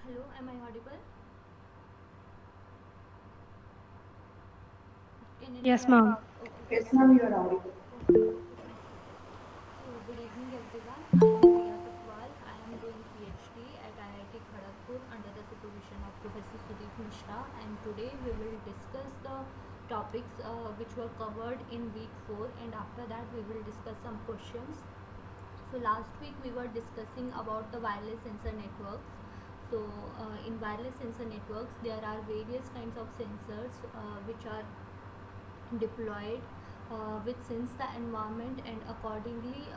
Hello, am I audible? Can anyone Yes, hear me? ma'am. Oh, okay, Yes, so ma'am, you are audible. okay, okay, fine. So, good evening, everyone. I am Priya Katwal. I am doing PhD at IIT Kharagpur under the supervision of Professor Sudeep Mishra. And today we will discuss the topics which were covered in week 4, and after that we will discuss some questions. So last week we were discussing about the wireless sensor networks. So in wireless sensor networks there are various kinds of sensors which are deployed which sense the environment, and accordingly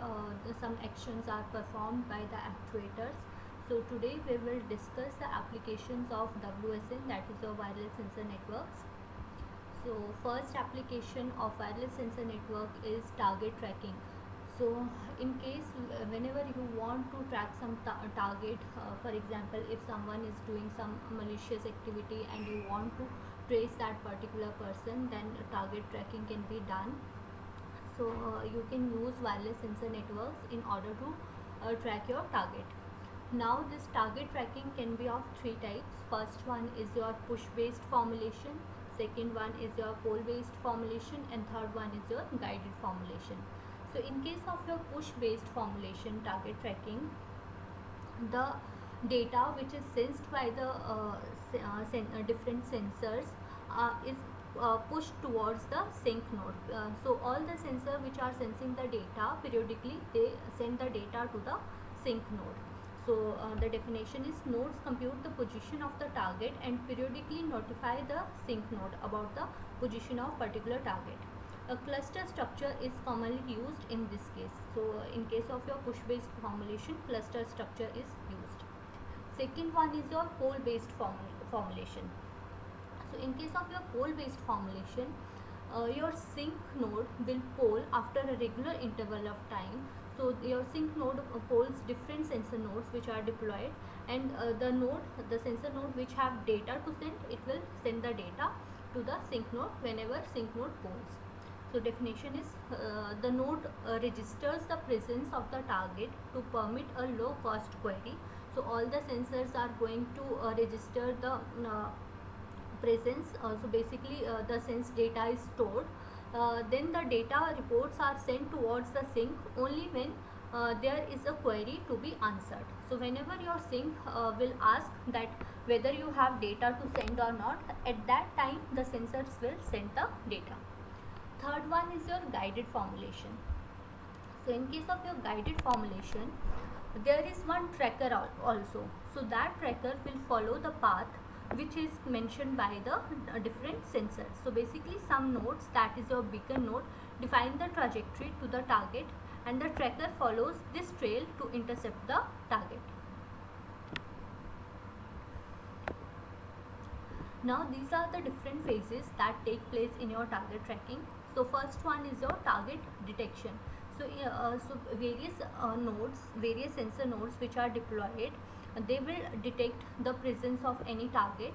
some actions are performed by the actuators. So today we will discuss the applications of WSN, that is a wireless sensor networks. So first application of wireless sensor network is target tracking. So in case whenever you want to track some target, for example, if someone is doing some malicious activity and you want to trace that particular person, then target tracking can be done. So you can use wireless sensor networks in order to track your target. Now this target tracking can be of three types. First one is your push based formulation, second one is your pole based formulation, and third one is your guided formulation. So in case of your push based formulation target tracking, the data which is sensed by the different sensors is pushed towards the sync node. So all the sensors which are sensing the data, periodically they send the data to the sync node. So the definition is nodes compute the position of the target and periodically notify the sync node about the position of particular target. A cluster structure is commonly used in this case. So in case of your push based formulation, cluster structure is used. Second one is your pole based formulation. So in case of your pole based formulation, your sync node will pole after a regular interval of time. So your sync node polls different sensor nodes which are deployed, and the sensor node which have data to send, it will send the data to the sync node whenever sync node polls. So definition is the node registers the presence of the target to permit a low cost query. So all the sensors are going to register the presence. So basically the sense data is stored. Then the data reports are sent towards the sync only when there is a query to be answered. So whenever your sync will ask that whether you have data to send or not, at that time the sensors will send the data. Third one is your guided formulation. So in case of your guided formulation, there is one tracker also. So that tracker will follow the path which is mentioned by the different sensors. So basically some nodes, that is your beacon node, define the trajectory to the target, and the tracker follows this trail to intercept the target. Now these are the different phases that take place in your target tracking. So first one is your target detection. So various nodes, various sensor nodes which are deployed, they will detect the presence of any target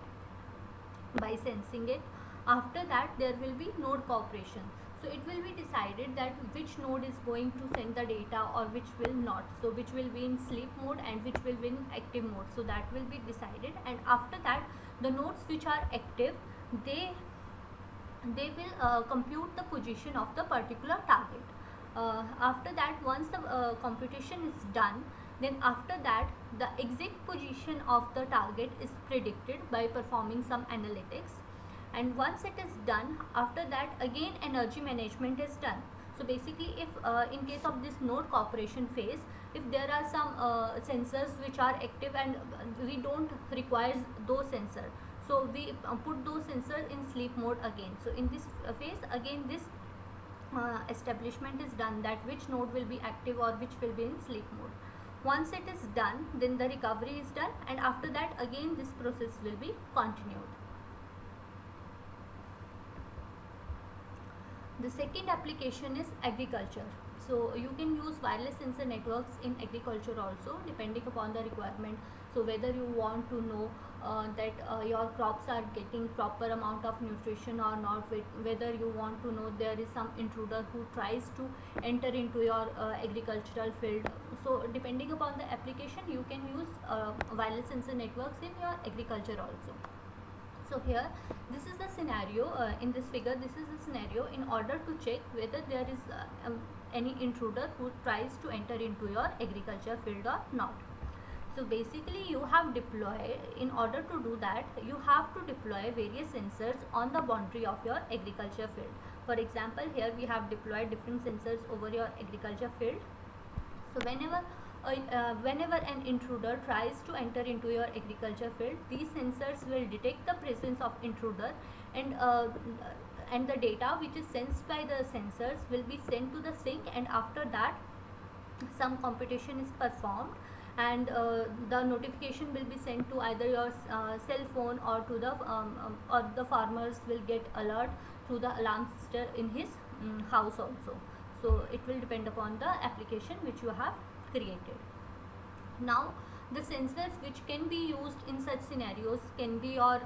by sensing it. After that there will be node cooperation. So it will be decided that which node is going to send the data or which will not. So which will be in sleep mode and which will be in active mode. So that will be decided, and after that the nodes which are active, they will compute the position of the particular target. After that, once the computation is done, then after that the exact position of the target is predicted by performing some analytics, and once it is done, after that again energy management is done. So basically, if in case of this node cooperation phase, if there are some sensors which are active and we don't require those sensors, so we put those sensors in sleep mode again. So in this phase again this establishment is done that which node will be active or which will be in sleep mode. Once it is done, then the recovery is done, and after that again this process will be continued. The second application is agriculture. So you can use wireless sensor networks in agriculture also, depending upon the requirement. So whether you want to know that your crops are getting proper amount of nutrition or not, whether you want to know there is some intruder who tries to enter into your agricultural field. So depending upon the application, you can use wireless sensor networks in your agriculture also. So here this is the scenario, in this figure this is the scenario in order to check whether there is any intruder who tries to enter into your agriculture field or not. So basically you have deployed, in order to do that you have to deploy various sensors on the boundary of your agriculture field. For example, here we have deployed different sensors over your agriculture field. So whenever an intruder tries to enter into your agriculture field, these sensors will detect the presence of intruder, and the data which is sensed by the sensors will be sent to the sync, and after that some computation is performed, and the notification will be sent to either your cell phone or to the or the farmers will get alert through the alarm system in his house also. So it will depend upon the application which you have created. Now the sensors which can be used in such scenarios can be your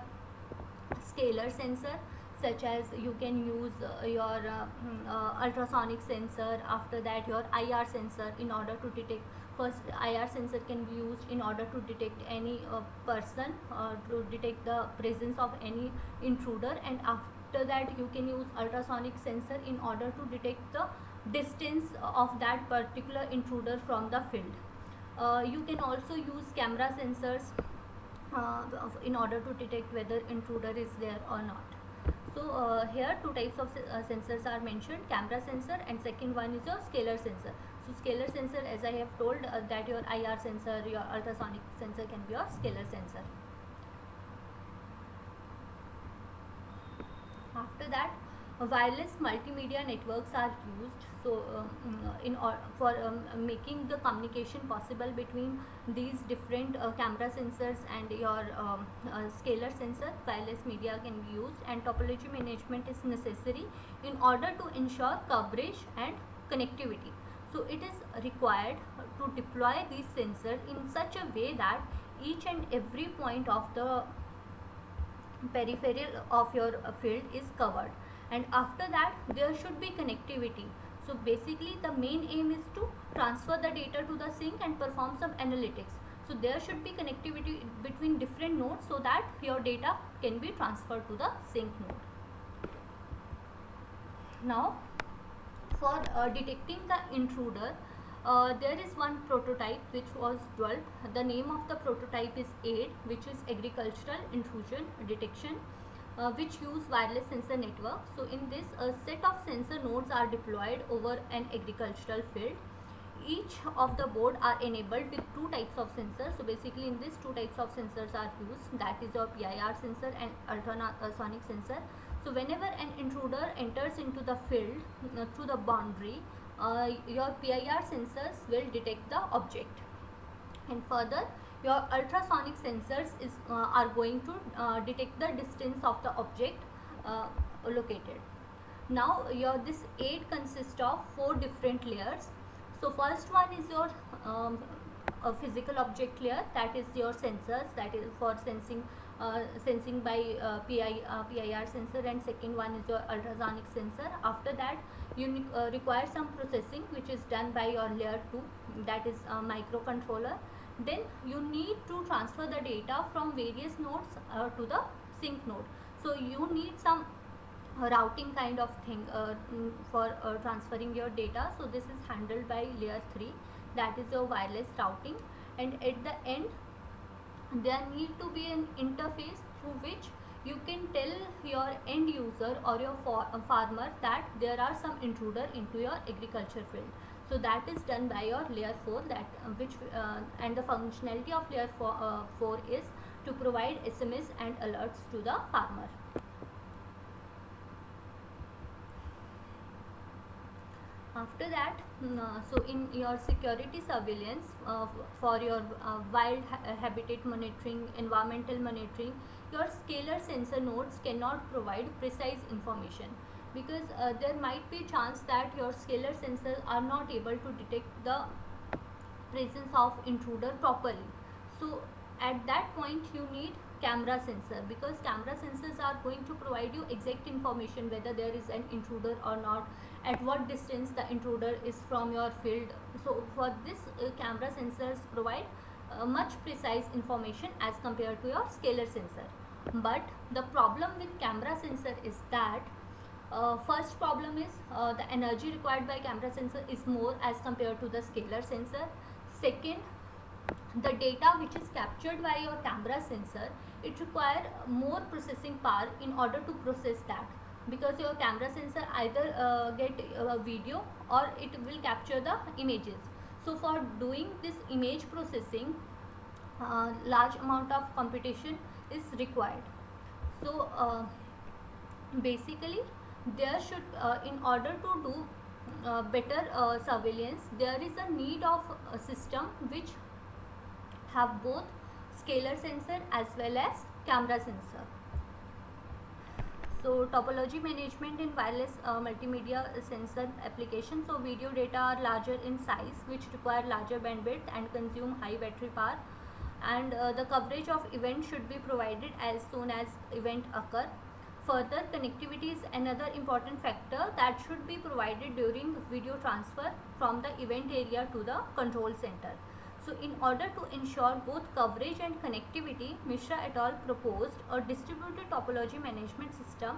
scalar sensor, such as you can use your ultrasonic sensor, after that your IR sensor in order to detect. First IR sensor can be used in order to detect any person, to detect the presence of any intruder, and after that you can use ultrasonic sensor in order to detect the distance of that particular intruder from the field. You can also use camera sensors in order to detect whether intruder is there or not. So here two types of sensors are mentioned, camera sensor, and second one is your scalar sensor. So scalar sensor, as I have told, that your IR sensor, your ultrasonic sensor can be your scalar sensor. After that wireless multimedia networks are used, so for making the communication possible between these different camera sensors and your scalar sensor. Wireless media can be used, and topology management is necessary in order to ensure coverage and connectivity. So it is required to deploy these sensors in such a way that each and every point of the peripheral of your field is covered, and after that there should be connectivity. So basically the main aim is to transfer the data to the sink and perform some analytics. So there should be connectivity between different nodes so that your data can be transferred to the sink node. Now for detecting the intruder, there is one prototype which was developed. The name of the prototype is AID, which is Agricultural Intrusion Detection, which use wireless sensor network. So in this, a set of sensor nodes are deployed over an agricultural field. Each of the board are enabled with two types of sensors. So basically in this, two types of sensors are used, that is your PIR sensor and ultrasonic sensor. So whenever an intruder enters into the field through the boundary, your PIR sensors will detect the object, and further your ultrasonic sensors are going to detect the distance of the object located. Now this aid consists of four different layers. So first one is your a physical object layer, that is your sensors, that is for sensing by PIR sensor, and second one is your ultrasonic sensor. After that you require some processing which is done by your layer 2, that is a microcontroller. Then you need to transfer the data from various nodes to the sink node. So you need some routing kind of thing for transferring your data. So this is handled by layer 3, that is your wireless routing, and at the end there need to be an interface through which you can tell your end user or your farmer that there are some intruder into your agriculture field. So that is done by your layer 4, that and the functionality of layer 4 is to provide SMS and alerts to the farmer. After that, so in your security surveillance for your wild habitat monitoring, environmental monitoring, your scalar sensor nodes cannot provide precise information, because there might be chance that your scalar sensors are not able to detect the presence of intruder properly. So at that point you need camera sensor, because camera sensors are going to provide you exact information whether there is an intruder or not, at what distance the intruder is from your field. So for this camera sensors provide much precise information as compared to your scalar sensor. But the problem with camera sensor is that first problem is the energy required by camera sensor is more as compared to the scalar sensor. Second, the data which is captured by your camera sensor, it require more processing power in order to process that, because your camera sensor either get video or it will capture the images. So for doing this image processing, large amount of computation is required. So basically there should in order to do better surveillance, there is a need of a system which have both scalar sensor as well as camera sensor. So topology management in wireless multimedia sensor application. So video data are larger in size, which require larger bandwidth and consume high battery power, and the coverage of event should be provided as soon as event occur. Further, connectivity is another important factor that should be provided during video transfer from the event area to the control center. So in order to ensure both coverage and connectivity, Mishra et al. Proposed a distributed topology management system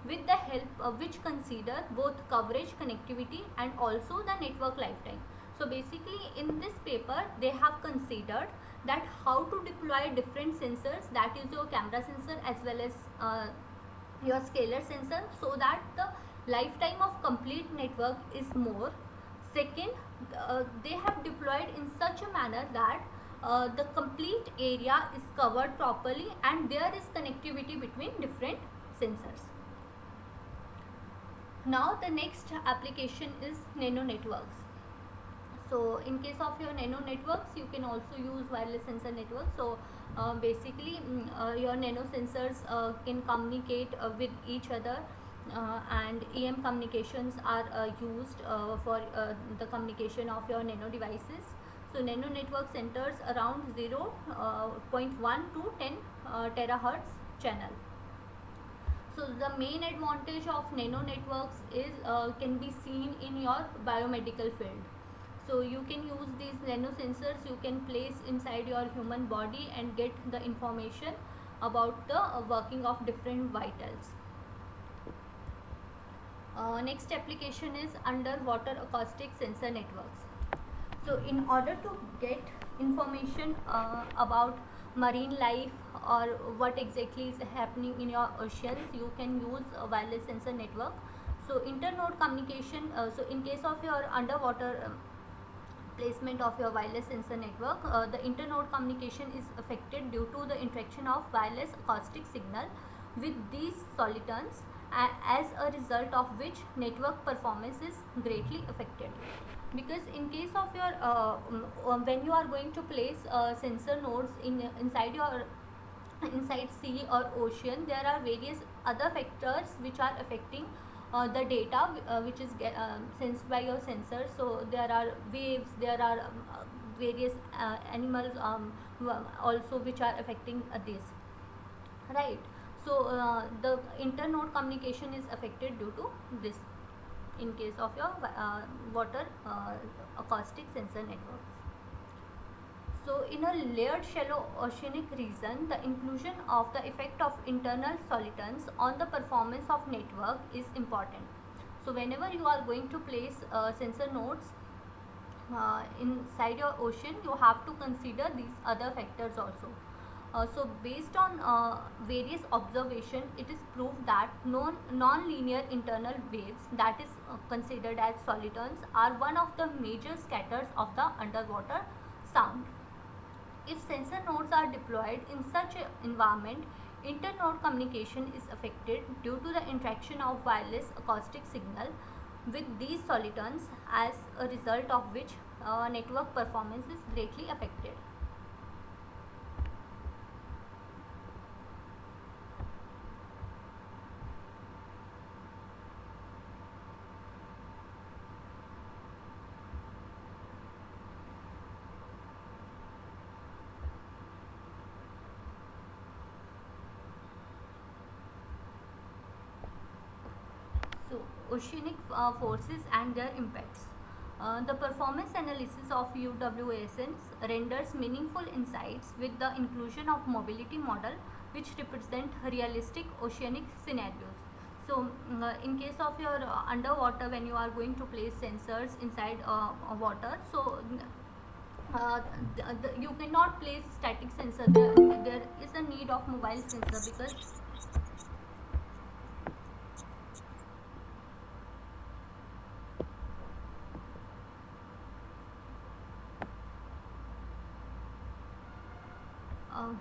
with the help of which consider both coverage, connectivity and also the network lifetime. So basically in this paper they have considered that how to deploy different sensors, that is your camera sensor as well as your scalar sensor, so that the lifetime of complete network is more. Second, they have deployed in such a manner that the complete area is covered properly and there is connectivity between different sensors. Now the next application is nano networks. So in case of your nano networks, you can also use wireless sensor network. So basically your nano sensors can communicate with each other, and EM communications are used for the communication of your nano devices. So nano network centers around 0.1 to 10 terahertz channel. So the main advantage of nano networks is can be seen in your biomedical field. So you can use these nano sensors, you can place inside your human body and get the information about the working of different vitals. Next application is underwater acoustic sensor networks. So in order to get information about marine life or what exactly is happening in your oceans, you can use a wireless sensor network. So internode communication, so in case of your underwater placement of your wireless sensor network, the internode communication is affected due to the interaction of wireless acoustic signal with these solitons, as a result of which network performance is greatly affected. Because in case of your when you are going to place sensor nodes inside sea or ocean, there are various other factors which are affecting the data which is sensed by your sensor. So there are waves, there are various animals also which are affecting this, right? So the internode communication is affected due to this in case of your water acoustic sensor networks. So in a layered shallow oceanic region, the inclusion of the effect of internal solitons on the performance of network is important. So whenever you are going to place sensor nodes inside your ocean, you have to consider these other factors also. So based on various observation, it is proved that non-linear internal waves, that is considered as solitons, are one of the major scatters of the underwater sound. If sensor nodes are deployed in such an environment, inter-node communication is affected due to the interaction of wireless acoustic signal with these solitons, as a result of which network performance is greatly affected. So, oceanic forces and their impacts. The performance analysis of UWASNs renders meaningful insights with the inclusion of mobility model which represent realistic oceanic scenarios. So, in case of your underwater, when you are going to place sensors inside water, so you cannot place static sensor. There is a need of mobile sensor, because um,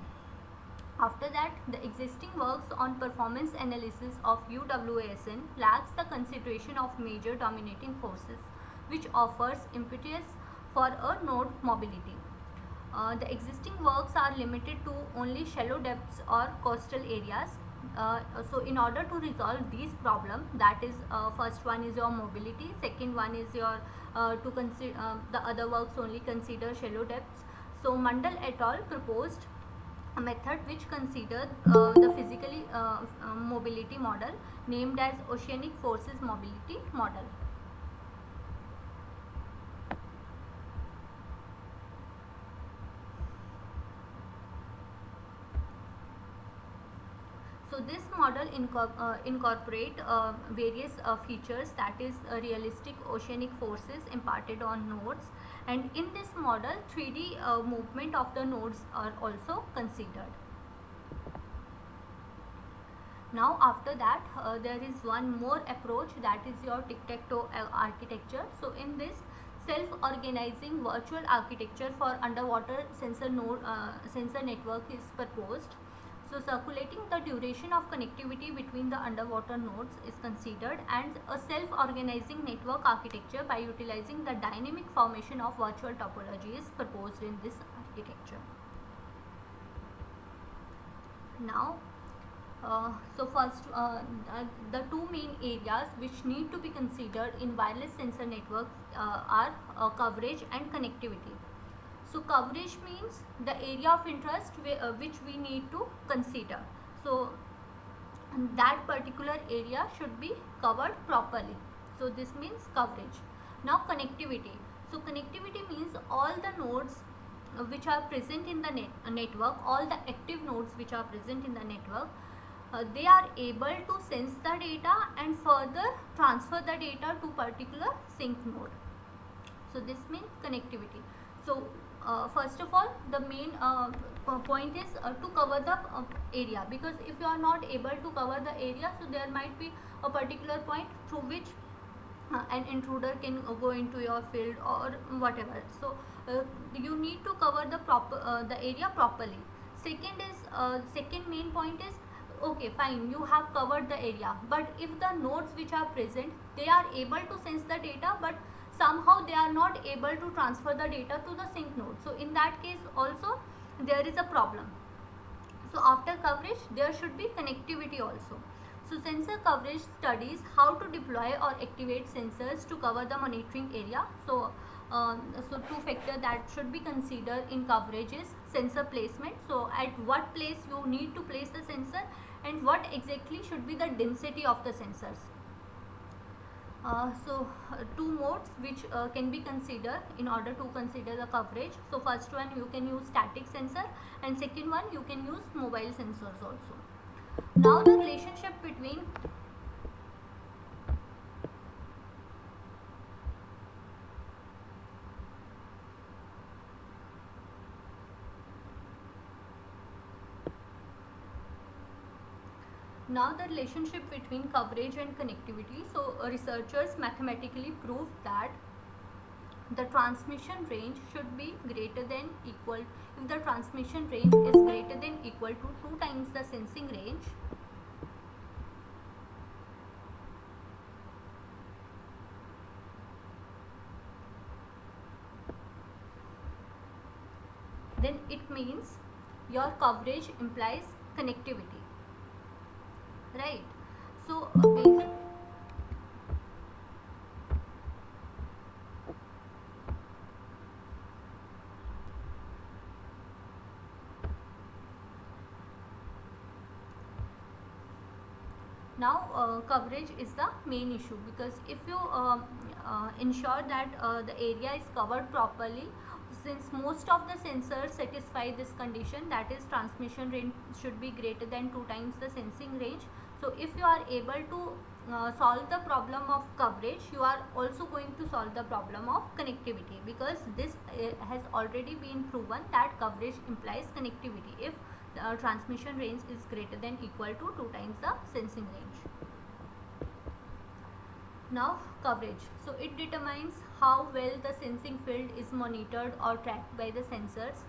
after that, the existing works on performance analysis of UWASN lacks the consideration of major dominating forces, which offers impetus for a node mobility. The existing works are limited to only shallow depths or coastal areas. So in order to resolve these problems, that is, first one is your mobility, second one is your to consider the other works only consider shallow depths. So Mandal et al. Proposed a method which considered the physically mobility model, named as oceanic forces mobility model. So this model incorporate various features, that is realistic oceanic forces imparted on nodes, and in this model 3D movement of the nodes are also considered. Now after that, there is one more approach, that is your tic-tac-toe architecture. So in this, self-organizing virtual architecture for underwater sensor network is proposed. So circulating, the duration of connectivity between the underwater nodes is considered, and a self-organizing network architecture by utilizing the dynamic formation of virtual topology is proposed in this architecture. Now, so first, the two main areas which need to be considered in wireless sensor networks are coverage and connectivity. So coverage means the area of interest which we need to consider. So that particular area should be covered properly. So this means coverage. Now connectivity. So connectivity means all the nodes which are present in the network, all the active nodes which are present in the network, they are able to sense the data and further transfer the data to particular sync node. So this means connectivity. So first of all, the main point is to cover the area, because if you are not able to cover the area, so there might be a particular point through which an intruder can go into your field or whatever. So you need to cover the area properly. Second main point is, okay fine, you have covered the area, but if the nodes which are present, they are able to sense the data, but somehow they are not able to transfer the data to the sync node. So in that case also there is a problem. So after coverage there should be connectivity also. So sensor coverage studies how to deploy or activate sensors to cover the monitoring area. So two factors that should be considered in coverage is sensor placement. So at what place you need to place the sensor, and what exactly should be the density of the sensors. Two modes which can be considered in order to consider the coverage. So first one, you can use static sensor, and second one you can use mobile sensors also. Now the relationship between coverage and connectivity. So researchers mathematically proved that the transmission range should be greater than equal, if the transmission range is greater than equal to 2 times the sensing range, then it means your coverage implies connectivity, right? So now coverage is the main issue, because if you ensure that the area is covered properly, since most of the sensors satisfy this condition, that is transmission range should be greater than 2 times the sensing range. So if you are able to solve the problem of coverage, you are also going to solve the problem of connectivity, because this has already been proven that coverage implies connectivity if transmission range is greater than equal to 2 times the sensing range. Now coverage. So it determines how well the sensing field is monitored or tracked by the sensors.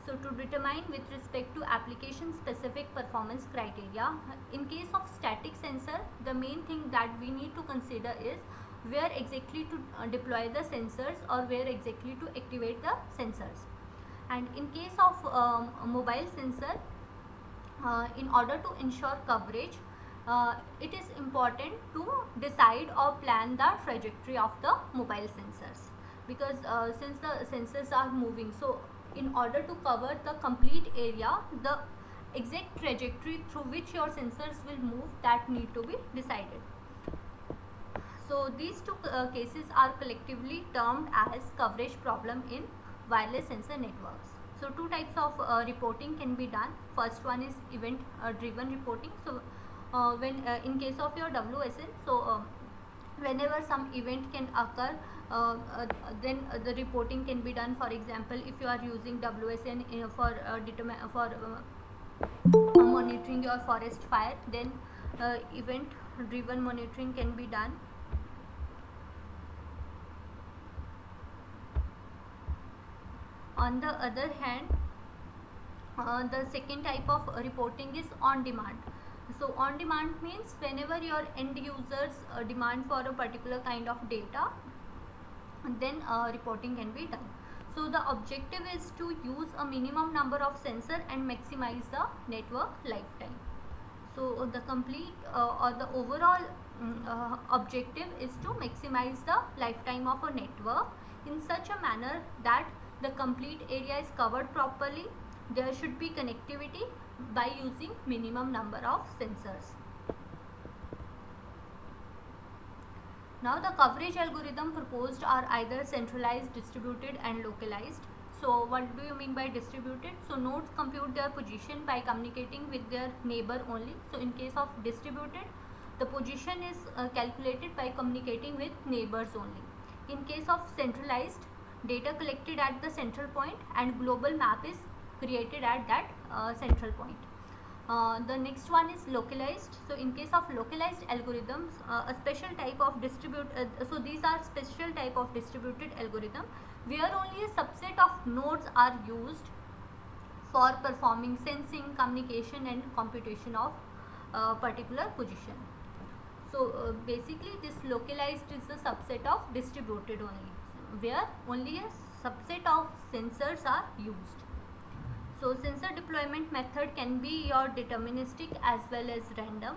So to determine with respect to application specific performance criteria, in case of static sensor, the main thing that we need to consider is where exactly to deploy the sensors or where exactly to activate the sensors. And in case of mobile sensor, in order to ensure coverage, it is important to decide or plan the trajectory of the mobile sensors, because since the sensors are moving, so in order to cover the complete area, the exact trajectory through which your sensors will move, that need to be decided. So these two cases are collectively termed as coverage problem in wireless sensor networks. So two types of reporting can be done. First one is event driven reporting. So when in case of your WSN, so whenever some event can occur, then the reporting can be done. For example, if you are using WSN for monitoring your forest fire, then event driven monitoring can be done. On the other hand, The second type of reporting is on demand. So on demand means whenever your end users demand for a particular kind of data, then reporting can be done. So the objective is to use a minimum number of sensor and maximize the network lifetime. So the complete or the overall objective is to maximize the lifetime of a network in such a manner that the complete area is covered properly. There should be connectivity by using minimum number of sensors. Now the coverage algorithm proposed are either centralized, distributed and localized. So what do you mean by distributed? So nodes compute their position by communicating with their neighbor only. So in case of distributed, the position is calculated by communicating with neighbors only. In case of centralized, data collected at the central point and global map is created at that central point. The next one is localized. So in case of localized algorithms, a special type of so these are special type of distributed algorithm where only a subset of nodes are used for performing sensing, communication and computation of particular position. So basically this localized is a subset of distributed only, where only a subset of sensors are used. So sensor deployment method can be your deterministic as well as random.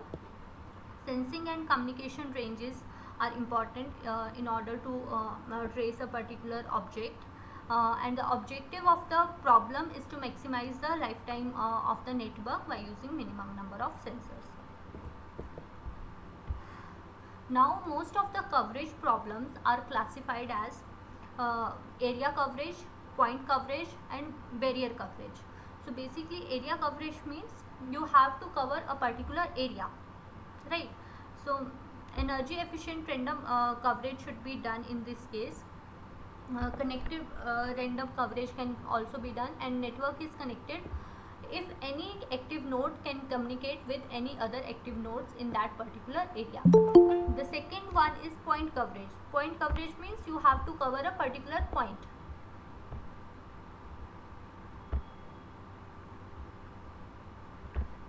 Sensing and communication ranges are important in order to trace a particular object. And the objective of the problem is to maximize the lifetime of the network by using minimum number of sensors. Now most of the coverage problems are classified as area coverage, point coverage and barrier coverage. So basically area coverage means you have to cover a particular area, right? So energy efficient random coverage should be done in this case. Connective random coverage can also be done, and network is connected if any active node can communicate with any other active nodes in that particular area. The second one is point coverage. Point coverage means you have to cover a particular point.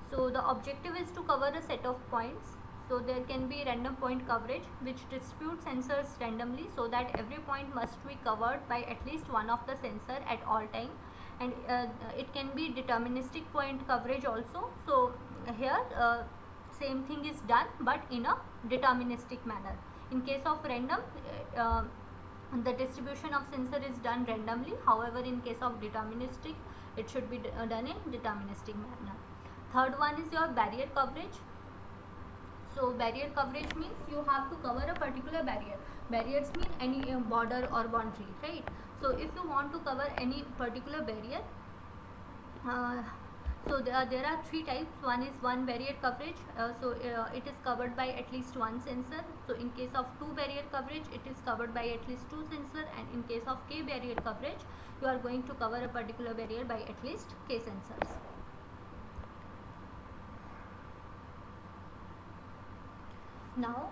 So the objective is to cover a set of points. So there can be random point coverage which distributes sensors randomly so that every point must be covered by at least one of the sensor at all time. And it can be deterministic point coverage also. So here same thing is done but in a deterministic manner. In case of random, the distribution of sensor is done randomly. However, in case of deterministic, it should be done in deterministic manner. Third one is your barrier coverage. So barrier coverage means you have to cover a particular barrier. Barriers mean any border or boundary, right? So if you want to cover any particular barrier, so there are three types. One is one barrier coverage. It is covered by at least one sensor. So in case of two barrier coverage, it is covered by at least two sensor, and in case of k barrier coverage, you are going to cover a particular barrier by at least k sensors. Now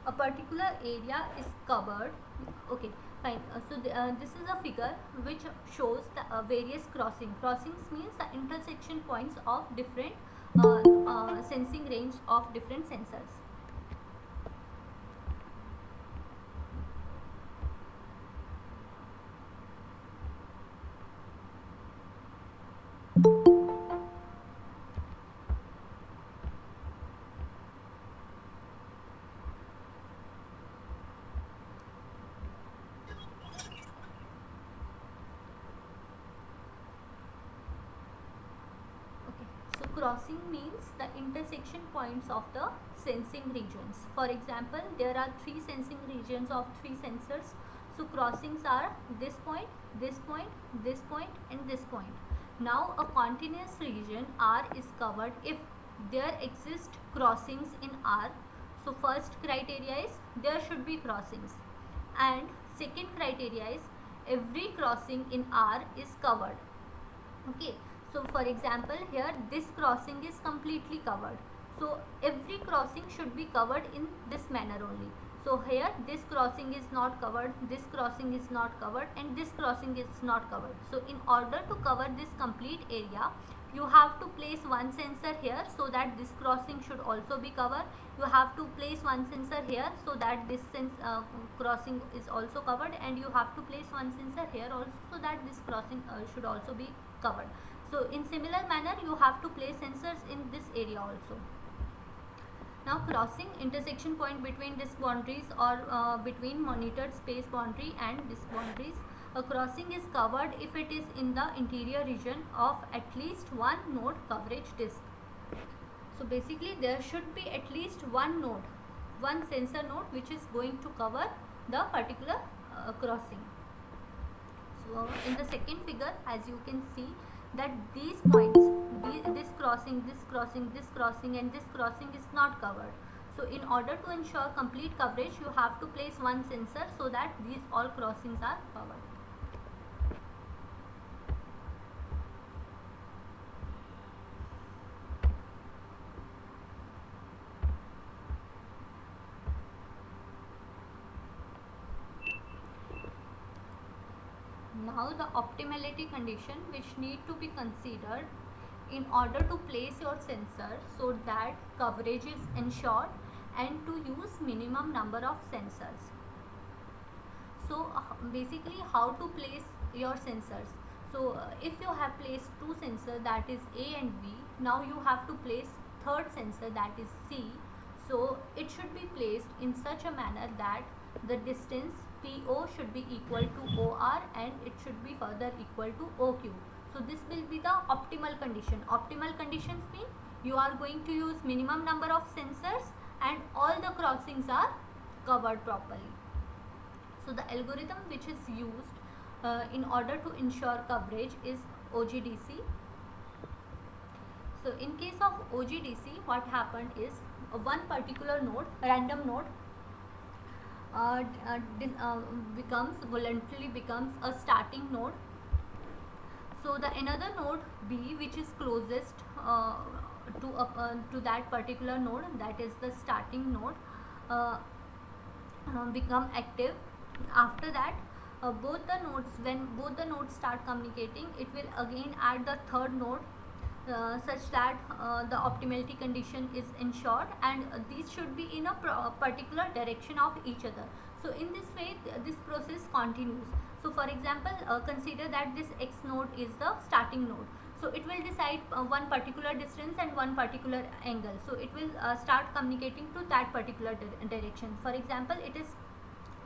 a particular area is covered. Okay, fine. This is a figure which shows the various crossings means the intersection points of different sensing range of different sensors. Crossing means the intersection points of the sensing regions. For example, there are three sensing regions of three sensors. So crossings are this point, this point, this point and this point. Now a continuous region R is covered if there exist crossings in R. So first criteria is there should be crossings, and second criteria is every crossing in R is covered. Okay. So for example, here this crossing is completely covered. So every crossing should be covered in this manner only. So here this crossing is not covered, this crossing is not covered, and this crossing is not covered. So in order to cover this complete area, you have to place one sensor here so that this crossing should also be covered. You have to place one sensor here so that this crossing is also covered, and you have to place one sensor here also so that this crossing should also be covered. So in similar manner you have to place sensors in this area also. Now crossing intersection point between disk boundaries or between monitored space boundary and disk boundaries. A crossing is covered if it is in the interior region of at least one node coverage disk. So basically there should be at least one node, one sensor node which is going to cover the particular crossing. So in the second figure, as you can see that these points, this crossing, this crossing, this crossing and this crossing is not covered. So in order to ensure complete coverage, you have to place one sensor so that these all crossings are covered. Now the optimality condition which need to be considered in order to place your sensor so that coverage is ensured and to use minimum number of sensors. So basically how to place your sensors. So if you have placed two sensors, that is A and B, now you have to place third sensor, that is C. So it should be placed in such a manner that the distance PO should be equal to OR and it should be further equal to OQ. So this will be the optimal condition. Optimal conditions mean you are going to use minimum number of sensors and all the crossings are covered properly. So the algorithm which is used in order to ensure coverage is OGDC. So in case of OGDC, what happened is one particular node, random node, voluntarily becomes a starting node. So the another node B, which is closest to that particular node, that is the starting node, become active. After that, both the nodes, when both the nodes start communicating, it will again add the third node such that the optimality condition is ensured, and these should be in a particular direction of each other. So in this way this process continues. So for example, consider that this X node is the starting node. So it will decide one particular distance and one particular angle. So it will start communicating to that particular direction. For example, it is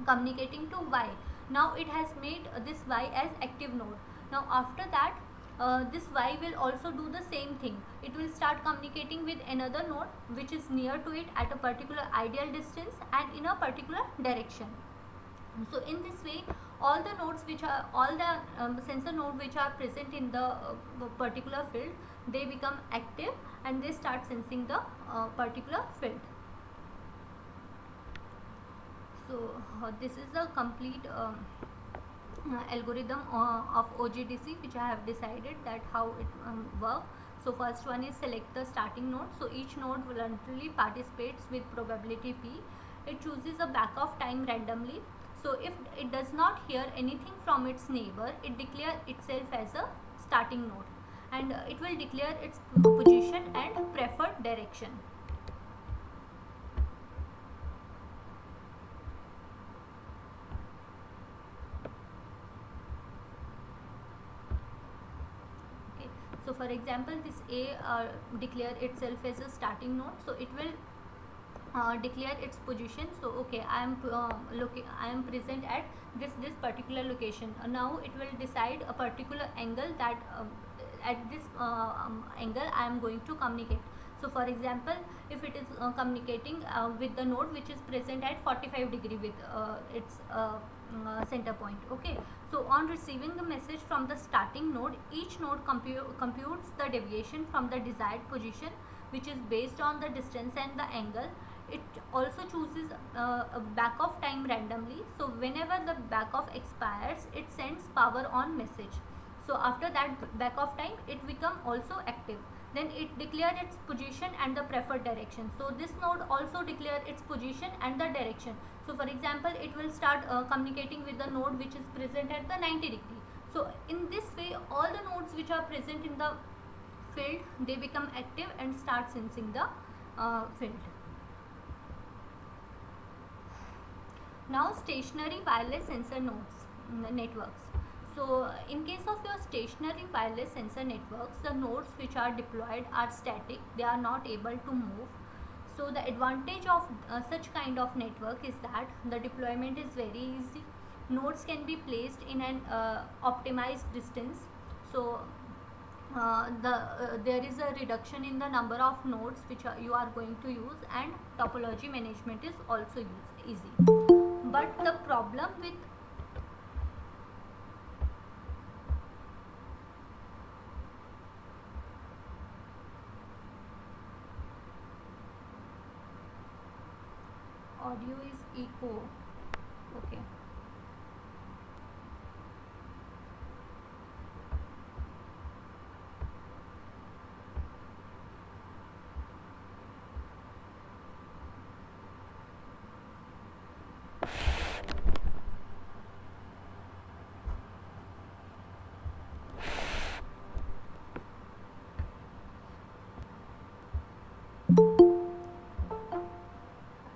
communicating to Y. Now it has made this Y as active node. Now after that, this Y will also do the same thing. It will start communicating with another node which is near to it at a particular ideal distance and in a particular direction. So in this way, all the nodes which are, all the sensor node which are present in the particular field, they become active and they start sensing the particular field. So this is the complete algorithm of OGDC which I have decided that how it works. So first one is select the starting node. So each node voluntarily participates with probability P. It chooses a back of time randomly. So if it does not hear anything from its neighbor, it declares itself as a starting node, and it will declare its position and preferred direction. So for example, this A declare itself as a starting node, so it will declare its position. So okay, I am present at this particular location. Now it will decide a particular angle that at this angle I am going to communicate. So for example, if it is communicating with the node which is present at 45 degree with its center point. Okay, so on receiving the message from the starting node, each node computes the deviation from the desired position, which is based on the distance and the angle. It also chooses a back of time randomly. So whenever the back of expires, it sends power on message. So after that back of time, it become also active. then it declare its position and the preferred direction. So this node also declare its position and the direction. So for example, it will start communicating with the node which is present at the 90 degree. So in this way, all the nodes which are present in the field, they become active and start sensing the field. Now stationary wireless sensor nodes networks. So in case of your stationary wireless sensor networks, the nodes which are deployed are static, they are not able to move. So the advantage of such kind of network is that the deployment is very easy. Nodes can be placed in an optimized distance. So there is a reduction in the number of nodes which you are going to use, and topology management is also easy. But the problem with audio is echo. Okay.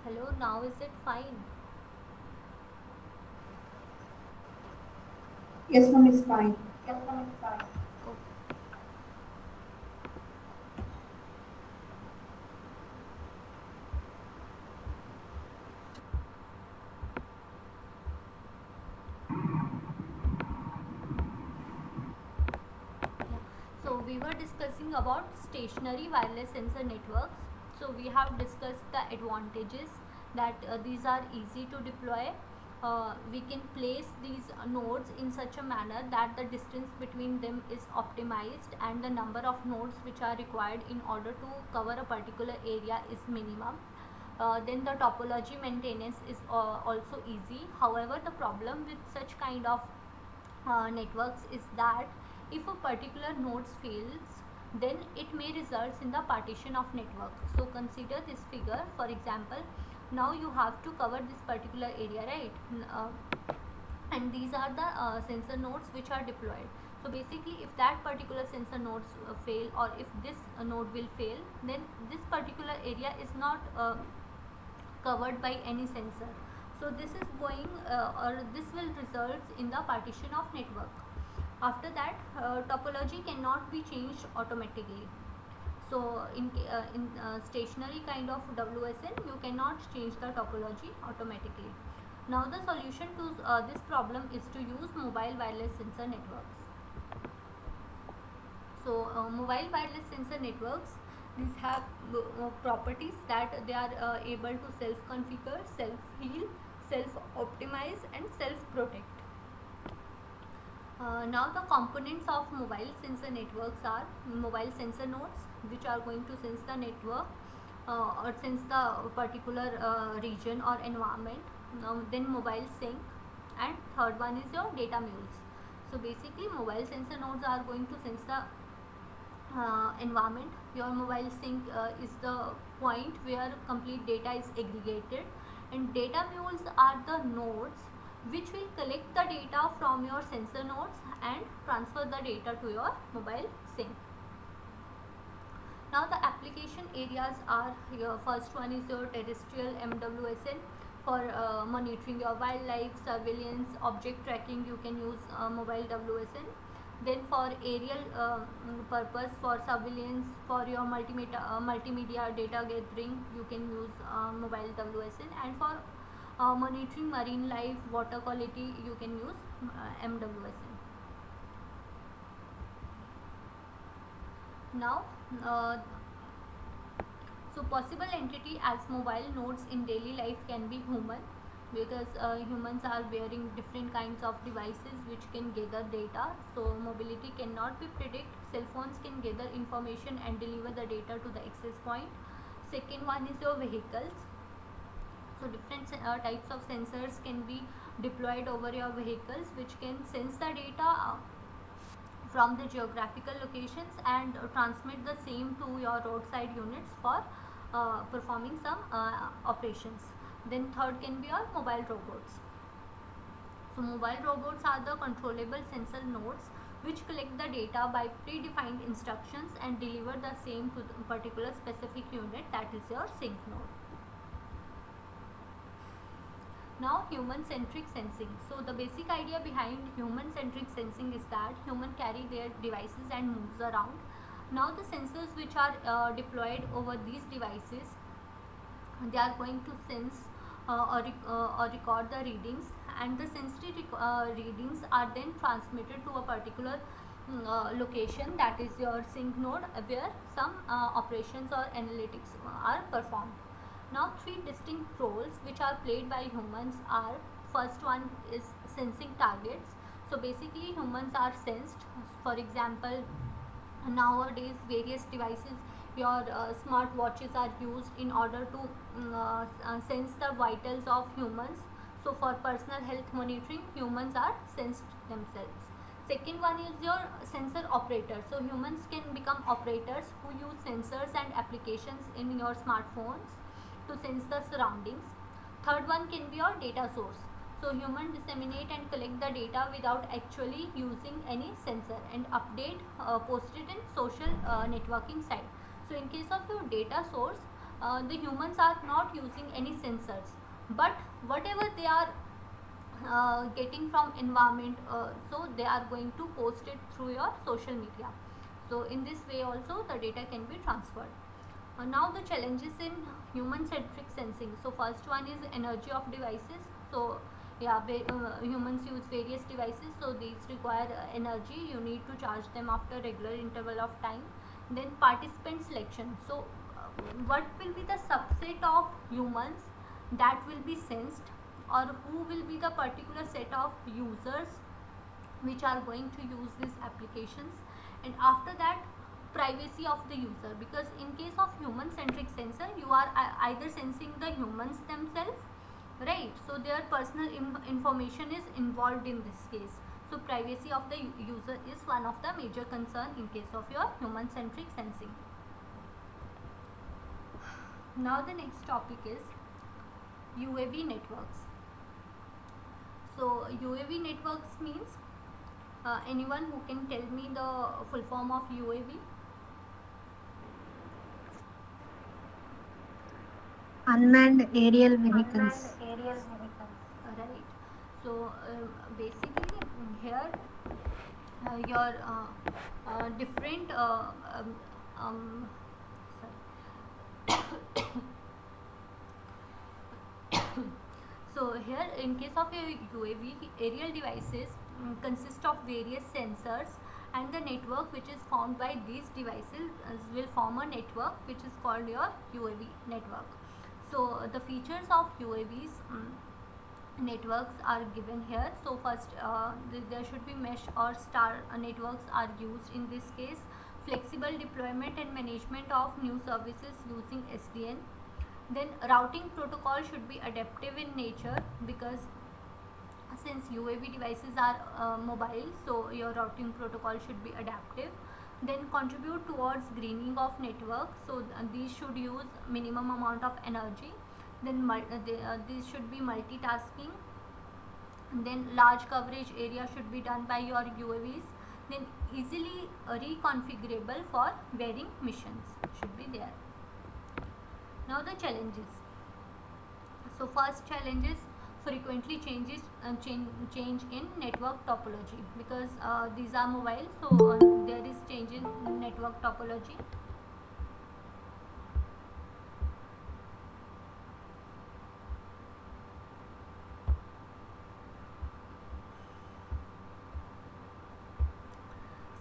Hello, now is it fine? Yes, ma'am, it's fine. Okay. Yeah. So we were discussing about stationary wireless sensor networks. So we have discussed the advantages, that these are easy to deploy. We can place these nodes in such a manner that the distance between them is optimized and the number of nodes which are required in order to cover a particular area is minimum. Then the topology maintenance is also easy. However, the problem with such kind of networks is that if a particular node fails, then it may result in the partition of network. So consider this figure. For example, now you have to cover this particular area, right? And these are the sensor nodes which are deployed. So basically, if that particular sensor nodes fail, or if this node will fail, then this particular area is not covered by any sensor. So this is going or this will result in the partition of network. After that, topology cannot be changed automatically. So in stationary kind of WSN, you cannot change the topology automatically. Now the solution to this problem is to use mobile wireless sensor networks. So mobile wireless sensor networks, these have properties that they are able to self-configure, self-heal, self-optimize and self-protect. Now the components of mobile sensor networks are mobile sensor nodes, which are going to sense the network or sense the particular region or environment. Then mobile sync, and third one is your data mules. So basically, mobile sensor nodes are going to sense the environment. Your mobile sync is the point where complete data is aggregated, and data mules are the nodes which will collect the data from your sensor nodes and transfer the data to your mobile sync. Now the application areas are, your first one is your terrestrial MWSN for monitoring your wildlife, surveillance, object tracking. You can use mobile WSN. Then for aerial purpose, for surveillance, for your multimedia data gathering, you can use mobile WSN. And for monitoring marine life, water quality, you can use MWSN. Now so possible entity as mobile nodes in daily life can be human, because humans are wearing different kinds of devices which can gather data. So mobility cannot be predict. Cell phones can gather information and deliver the data to the access point. Second one is your vehicles. So different types of sensors can be deployed over your vehicles which can sense the data from the geographical locations and transmit the same to your roadside units for performing some operations. Then third can be your mobile robots. So mobile robots are the controllable sensor nodes which collect the data by predefined instructions and deliver the same to the particular specific unit, that is your sync node. Now human-centric sensing. So the basic idea behind human-centric sensing is that human carry their devices and moves around. Now the sensors which are deployed over these devices, they are going to sense or record the readings, and the sensitive readings are then transmitted to a particular location, that is your sync node, where some operations or analytics are performed. Now three distinct roles which are played by humans are: first one is sensing targets. So basically humans are sensed. For example, nowadays various devices, your smart watches are used in order to sense the vitals of humans. So for personal health monitoring, humans are sensed themselves. Second one is your sensor operator. So humans can become operators who use sensors and applications in your smartphones to sense the surroundings. Third one can be your data source. So humans disseminate and collect the data without actually using any sensor and update, post it in social networking site. So in case of your data source, the humans are not using any sensors, but whatever they are getting from environment, so they are going to post it through your social media. So in this way also the data can be transferred. Now the challenges in human centric sensing. So first one is energy of devices. So yeah, humans use various devices, so these require energy. You need to charge them after regular interval of time. Then participant selection. So what will be the subset of humans that will be sensed, or who will be the particular set of users which are going to use these applications. And after that, privacy of the user, because in case of human centric sensor, you are either sensing the humans themselves, right? So their personal information is involved in this case. So privacy of the user is one of the major concern in case of your human centric sensing. Now the next topic is UAV networks. So UAV networks means, anyone who can tell me the full form of UAV? Unmanned aerial Unmanned vehicles. aerial vehicles. Right. So basically here your different um, sorry. So here in case of a UAV, aerial devices consist of various sensors, and the network which is formed by these devices will form a network which is called your UAV network. So the features of UAVs networks are given here. So first, there should be mesh or star networks are used in this case. Flexible deployment and management of new services using SDN. Then routing protocol should be adaptive in nature, because since UAV devices are mobile, so your routing protocol should be adaptive. Then contribute towards greening of network, so these should use minimum amount of energy. Then these should be multitasking. And then large coverage area should be done by your UAVs. Then easily reconfigurable for varying missions should be there. Now the challenges. So first challenge is frequently change in network topology, because these are mobile, so there is change in network topology.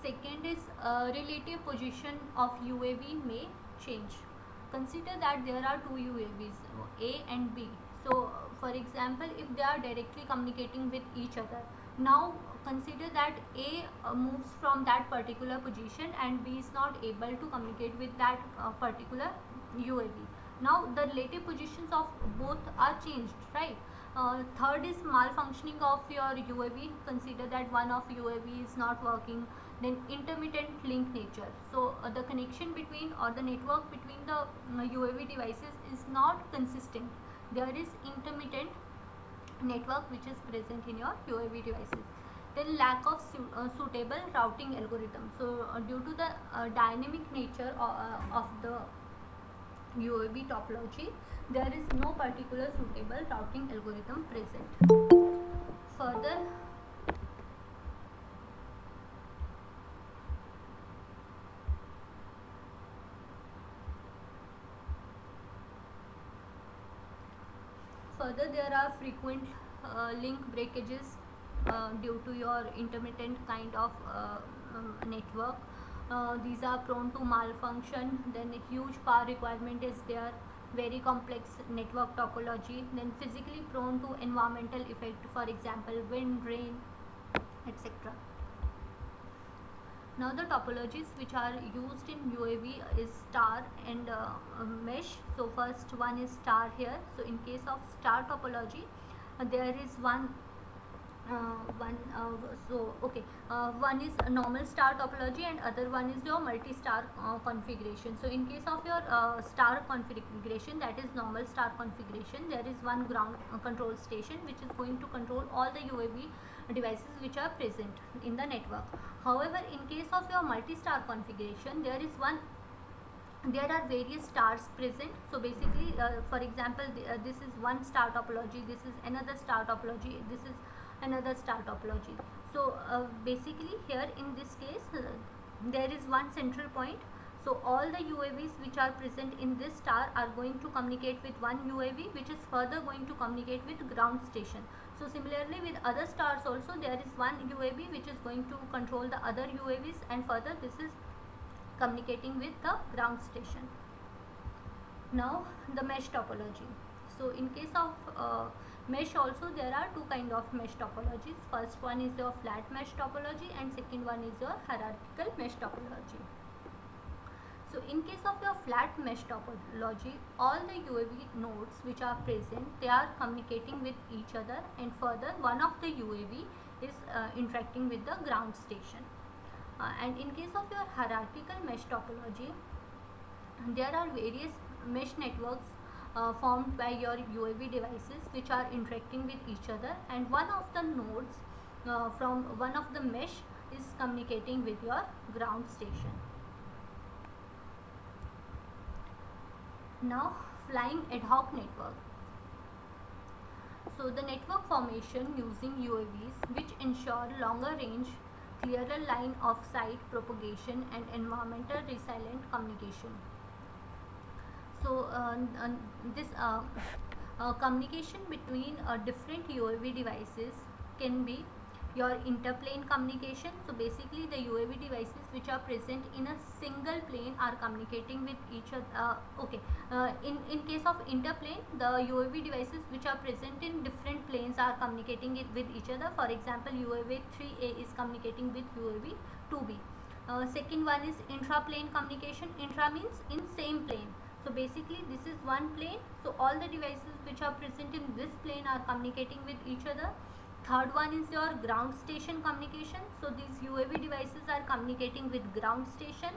Second is relative position of UAV may change. Consider that there are two UAVs, A and B. So for example, if they are directly communicating with each other, now consider that A moves from that particular position and B is not able to communicate with that particular UAV. Now the relative positions of both are changed, right? Third is malfunctioning of your UAV. Consider that one of UAV is not working, Then intermittent link nature. So the connection between or the network between the UAV devices is not consistent. There is intermittent network which is present in your UAV devices. Then lack of suitable routing algorithm. So due to the dynamic nature of the UAV topology, there is no particular suitable routing algorithm present. Further, there are frequent link breakages due to your intermittent kind of network. These are prone to malfunction. Then a huge power requirement is there, very complex network topology. Then physically prone to environmental effect, for example wind, rain, etc. Now the topologies which are used in UAV is star and mesh. So first one is star here. So in case of star topology, there is one one is a normal star topology and other one is your multi-star configuration. So in case of your star configuration, that is normal star configuration, there is one ground control station which is going to control all the UAV devices which are present in the network. However, in case of your multi-star configuration, there are various stars present. So basically, for example, this is one star topology, this is another star topology, this is another star topology. So basically here in this case, there is one central point. So all the UAVs which are present in this star are going to communicate with one UAV, which is further going to communicate with ground station. So similarly with other stars also, there is one UAV which is going to control the other UAVs, and further this is communicating with the ground station. Now the mesh topology. So in case of mesh also, there are two kind of mesh topologies. First one is your flat mesh topology and second one is your hierarchical mesh topology. So in case of your flat mesh topology, all the UAV nodes which are present, they are communicating with each other, and further one of the UAV is interacting with the ground station. And in case of your hierarchical mesh topology, there are various mesh networks formed by your UAV devices which are interacting with each other, and one of the nodes from one of the mesh is communicating with your ground station. Now flying ad hoc network. So the network formation using UAVs which ensure longer range, clearer line of sight propagation and environmental resilient communication. So this communication between different UAV devices can be your interplane communication. So basically the UAV devices which are present in a single plane are communicating with each other. In case of interplane, the UAV devices which are present in different planes are communicating with each other. For example, UAV 3A is communicating with UAV 2B. Second one is intraplane communication. Intra means in same plane. So basically this is one plane, so all the devices which are present in this plane are communicating with each other. Third one is your ground station communication. So these UAV devices are communicating with ground station.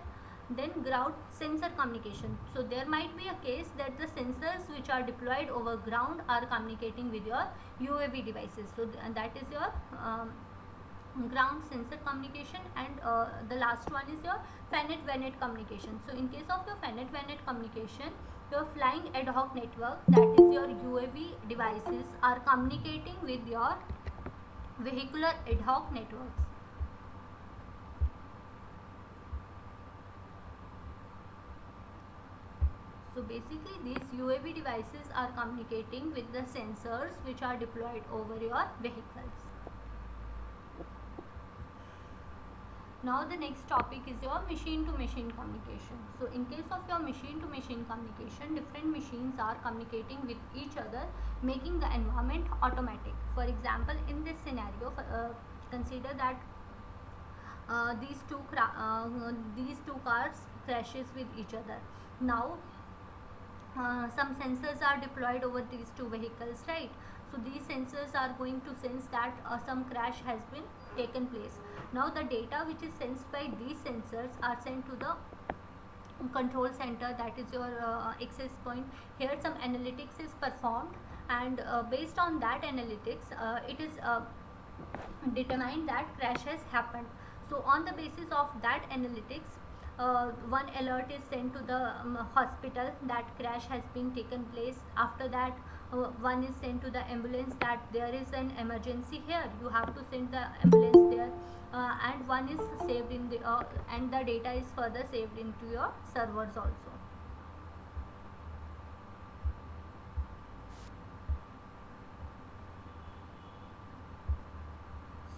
Then ground sensor communication. So there might be a case that the sensors which are deployed over ground are communicating with your UAV devices. So that is your ground sensor communication. And the last one is your FANET-VANET communication. So in case of your FANET-VANET communication, your flying ad hoc network, that is your UAV devices, are communicating with your vehicular ad hoc networks. So basically these UAV devices are communicating with the sensors which are deployed over your vehicles. Now the next topic is your machine to machine communication. So in case of your machine to machine communication, different machines are communicating with each other, making the environment automatic. For example, in this scenario, consider that these two cars crashes with each other. Now some sensors are deployed over these two vehicles, right? So these sensors are going to sense that some crash has been taken place. Now the data which is sensed by these sensors are sent to the control center, that is your access point. Here some analytics is performed, and based on that analytics it is determined that crash has happened. So on the basis of that analytics, one alert is sent to the hospital that crash has been taken place. After that, one is sent to the ambulance that there is an emergency here, you have to send the ambulance there. And one is saved in the and the data is further saved into your servers also.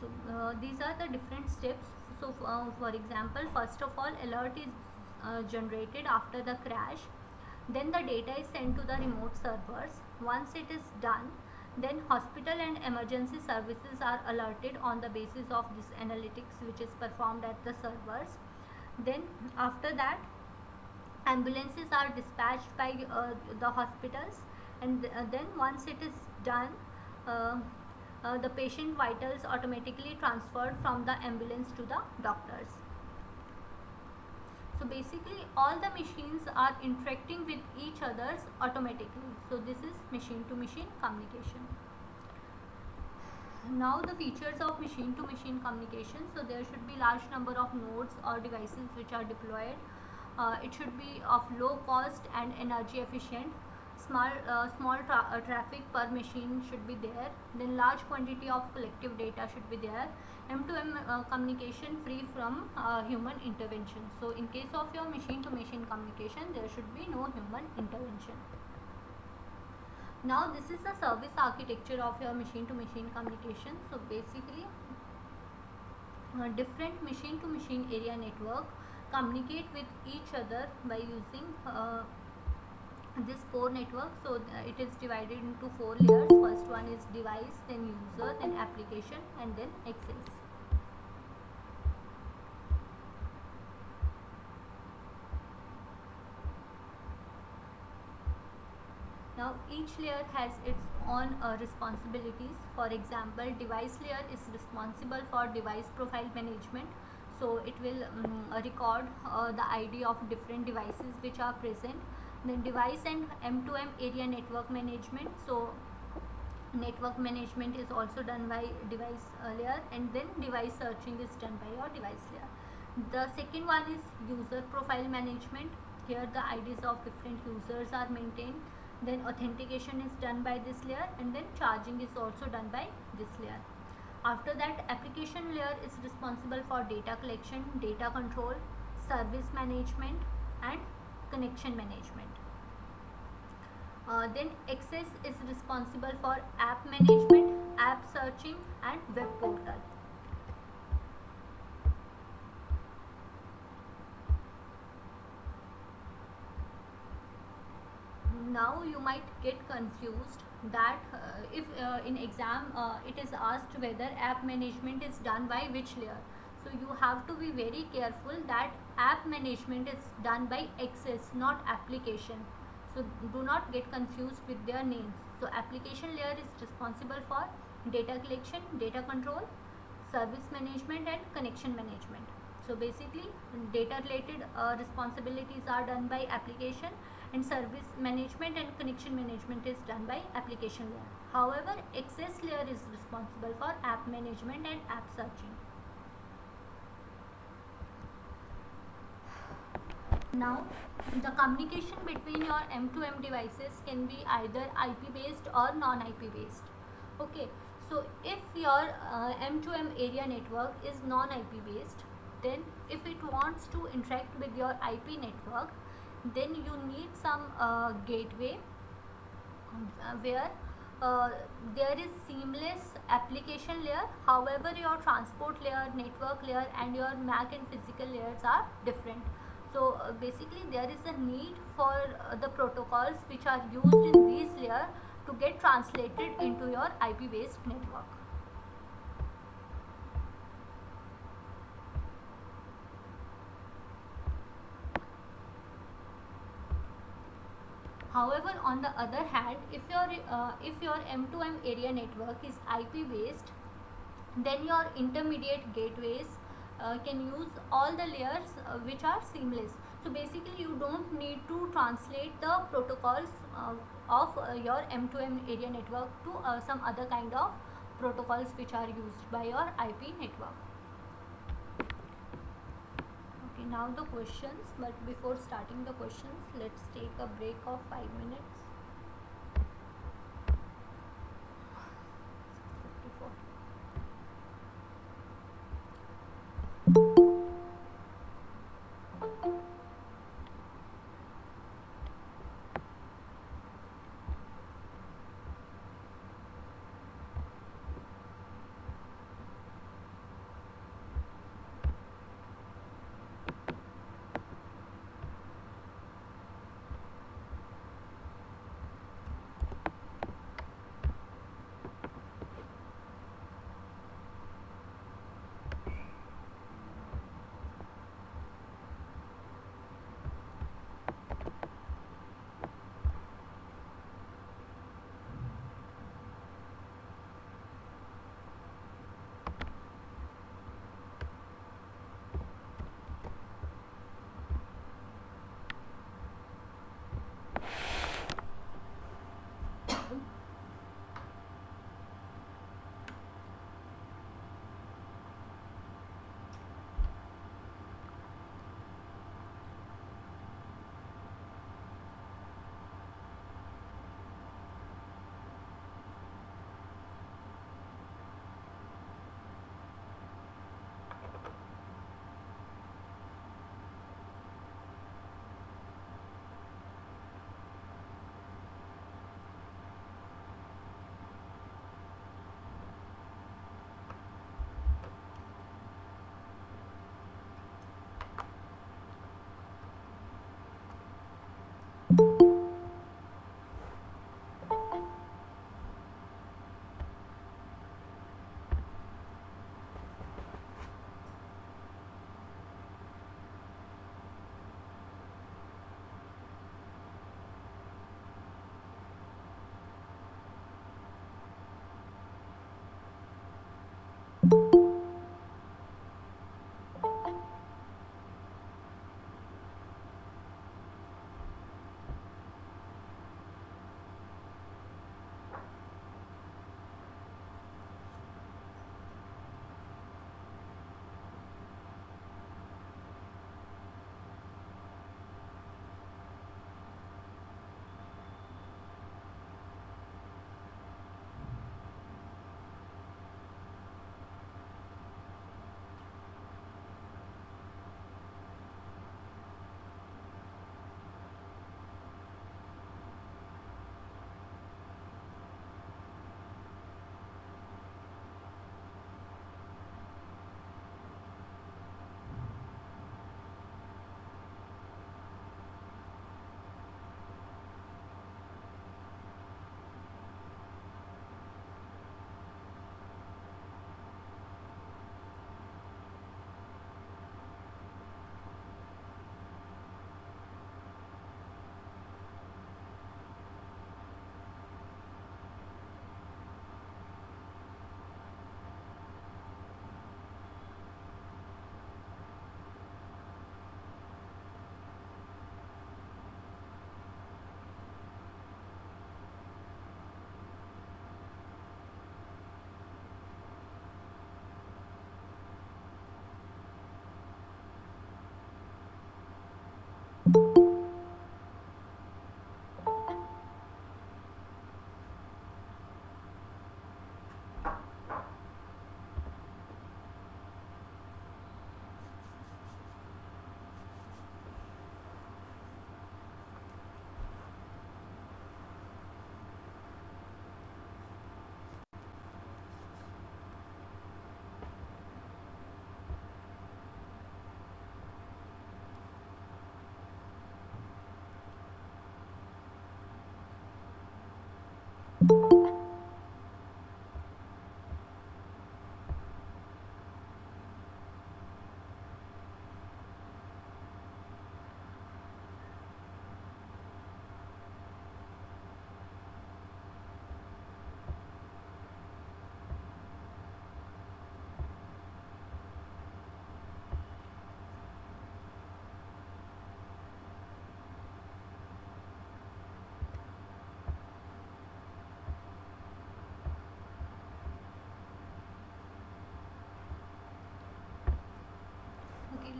So these are the different steps. So for example, first of all, alert is generated after the crash, then the data is sent to the remote servers. Once it is done, then hospital and emergency services are alerted on the basis of this analytics which is performed at the servers. Then after that, ambulances are dispatched by the hospitals, and then once it is done, uh, the patient vitals automatically transferred from the ambulance to the doctors. So basically all the machines are interacting with each others automatically. So this is machine to machine communication. Now the features of machine to machine communication. So there should be large number of nodes or devices which are deployed. It should be of low cost and energy efficient. Small traffic per machine should be there. Then large quantity of collective data should be there. M2M communication free from human intervention. So in case of your machine to machine communication, there should be no human intervention. Now this is the service architecture of your machine to machine communication. So basically different machine to machine area network communicate with each other by using this core network. So it is divided into 4 layers. First one is device, then user, then application, and then access. Now each layer has its own responsibilities. For example, device layer is responsible for device profile management. So it will record the ID of different devices which are present. Then device and M2M area network management. So network management is also done by device layer, and then device searching is done by your device layer. The second one is user profile management. Here the IDs of different users are maintained. Then authentication is done by this layer, and then charging is also done by this layer. After that, application layer is responsible for data collection, data control, service management, and connection management. Then access is responsible for app management, app searching, and web portal. Now you might get confused that if in exam it is asked whether app management is done by which layer. So you have to be very careful that app management is done by access, not application. So do not get confused with their names. So application layer is responsible for data collection, data control, service management, and connection management. So basically data related responsibilities are done by application, and service management and connection management is done by application layer. However, access layer is responsible for app management and app searching. Now the communication between your M2M devices can be either IP based or non-IP based. Okay, so if your M2M area network is non-IP based, then if it wants to interact with your IP network, then you need some gateway where there is seamless application layer. However, your transport layer, network layer, and your MAC and physical layers are different. So basically there is a need for the protocols which are used in these layers to get translated into your IP based network. However, on the other hand, if your M2M area network is IP based, then your intermediate gateways can use all the layers which are seamless. So basically you don't need to translate the protocols of your M2M area network to some other kind of protocols which are used by your IP network. Okay, now the questions, but before starting the questions, let's take a break of 5 minutes. 6:54.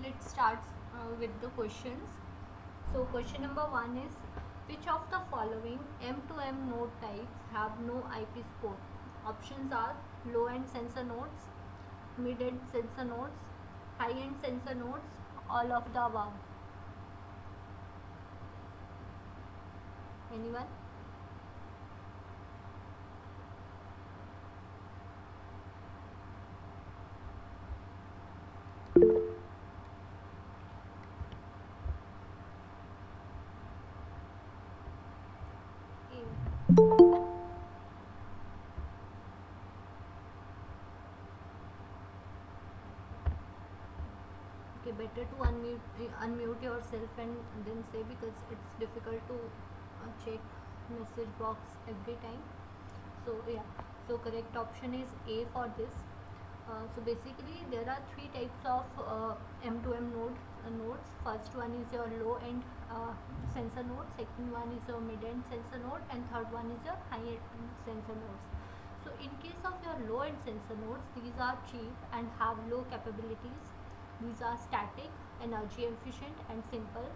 let's start with the questions. So question number 1 is, which of the following M2M node types have no IP support? Options are low end sensor nodes, mid end sensor nodes, high end sensor nodes, all of the above. Anyone? Okay, better to unmute yourself and then say, because it's difficult to check message box every time. So yeah, so correct option is A for this. So basically there are three types of M2M nodes. First one is your low end sensor node, second one is your mid end sensor node, and third one is your high end sensor nodes. So in case of your low end sensor nodes, these are cheap and have low capabilities. These are static, energy efficient and simple.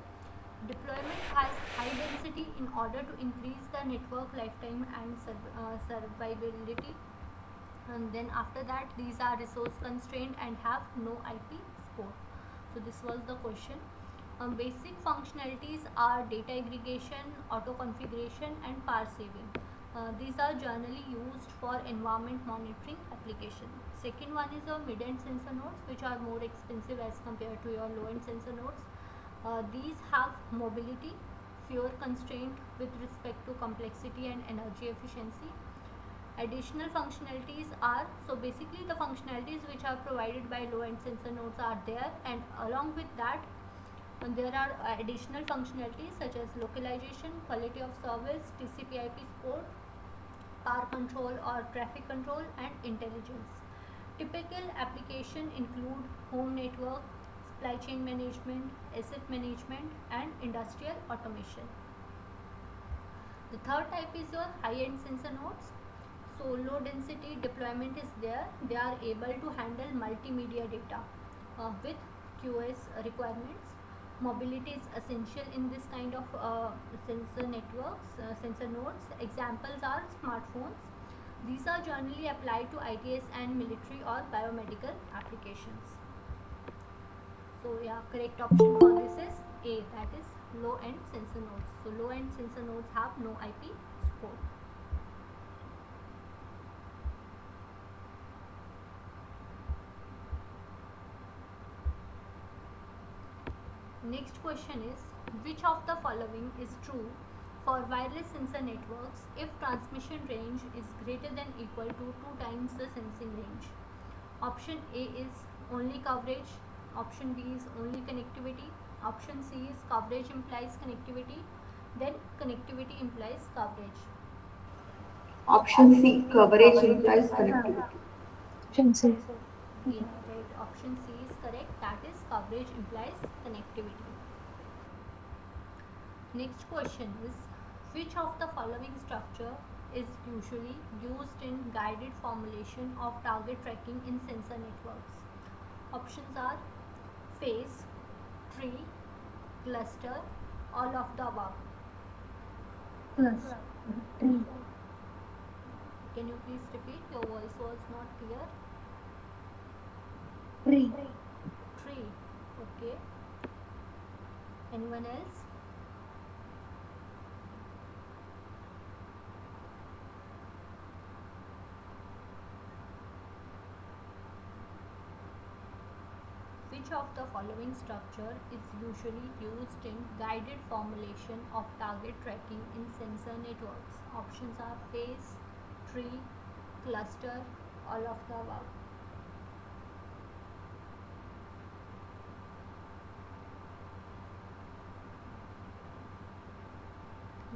Deployment has high density in order to increase the network lifetime and survivability. And then after that, these are resource constrained and have no IP support. So this was the question. Basic functionalities are data aggregation, auto configuration and power saving. These are generally used for environment monitoring application. Second one is your mid-end sensor nodes, which are more expensive as compared to your low-end sensor nodes. These have mobility, fewer constraint with respect to complexity and energy efficiency. Additional functionalities are, so basically the functionalities which are provided by low-end sensor nodes are there, and along with that there are additional functionalities such as localization, quality of service, TCP/IP support, power control or traffic control, and intelligence. Typical application include home network, supply chain management, asset management, and industrial automation. The third type is your high-end sensor nodes. So low density deployment is there. They are able to handle multimedia data with QoS requirements. Mobility is essential in this kind of sensor networks, sensor nodes. Examples are smartphones. These are generally applied to ITS and military or biomedical applications. So yeah, correct option for this is A, that is low end sensor nodes. So low end sensor nodes have no IP support. Next question is, which of the following is true for wireless sensor networks if transmission range is greater than equal to 2 times the sensing range? Option A is only coverage, option B is only connectivity, option C is coverage implies connectivity, then connectivity implies coverage. Option C, coverage implies connectivity. Option C. Yeah, right. Option C is correct. That is coverage implies connectivity. Next question is, which of the following structure is usually used in guided formulation of target tracking in sensor networks? Options are phase, tree, cluster, all of the above. Plus. Tree. Can you please repeat? Your voice was not clear. Tree. Tree. Okay. Anyone else? Which of the following structure is usually used in guided formulation of target tracking in sensor networks? Options are phase, tree, cluster, all of the above.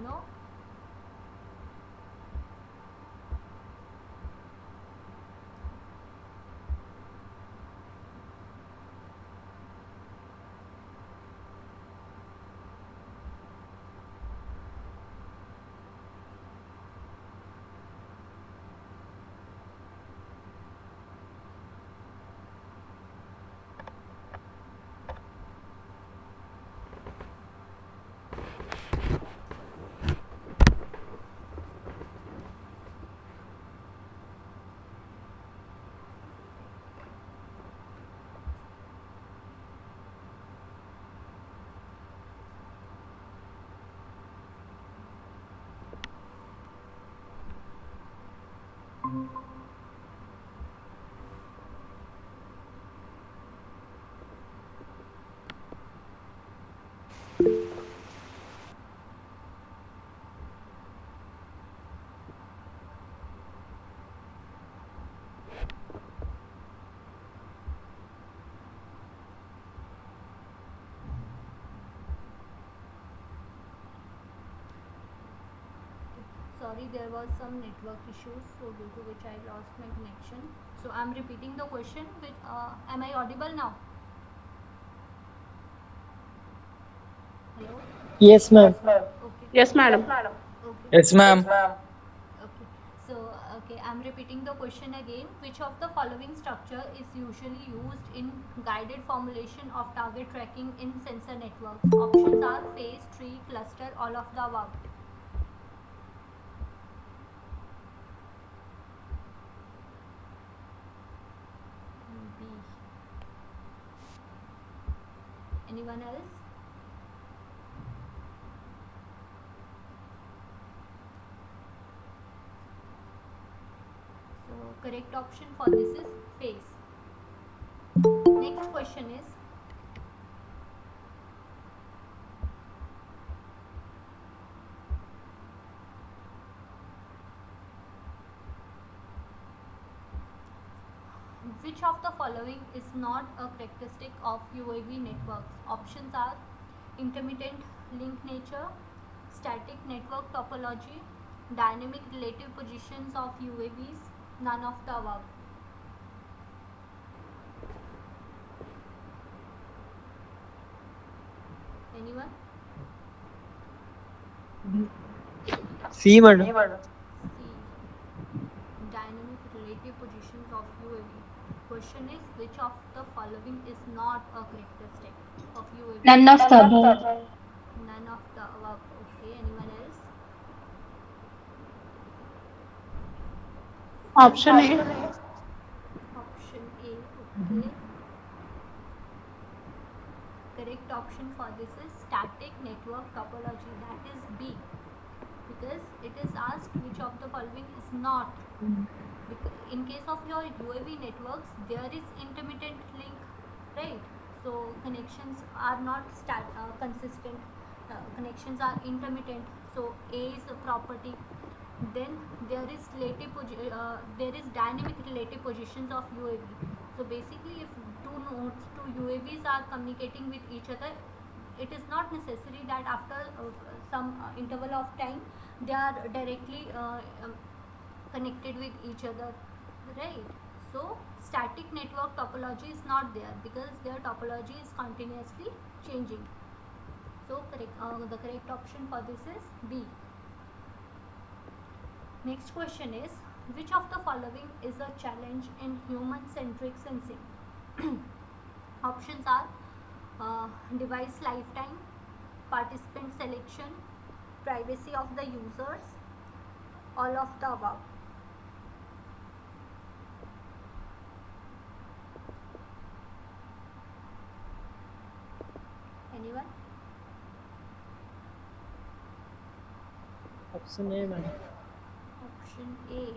No? Sorry, there was some network issues, so due to which I lost my connection. So I'm repeating the question. Am I audible now? Hello. Yes, ma'am. Okay. Yes, madam. Okay. Yes, ma'am. Okay. So, okay, I'm repeating the question again. Which of the following structure is usually used in guided formulation of target tracking in sensor networks? Options are phase, tree, cluster, all of the above. B. Anyone else? So, correct option for this is phase. Next question is, which of the following is not a characteristic of UAV networks? Options are intermittent link nature, static network topology, dynamic relative positions of UAVs, none of the above. Anyone? C, madam. C. Dynamic relative positions of UAV. Question is, which of the following is not a characteristic of UAV? None of the above. None of the above. Okay, anyone else? Option A. Option A. Okay. Correct option for this is static network topology, that is B, because it is asked which of the following is not. In case of your UAV networks, there is intermittent link, right? So connections are not consistent. Connections are intermittent. So A is a property. Then there is dynamic relative positions of UAV. So basically, if two UAVs are communicating with each other, it is not necessary that after some interval of time they are directly connected with each other, right? So static network topology is not there because their topology is continuously changing. So the correct option for this is B. Next question is, which of the following is a challenge in human centric sensing? Options are device lifetime, participant selection, privacy of the users, all of the above. Anyone? Option A, madam. Option A.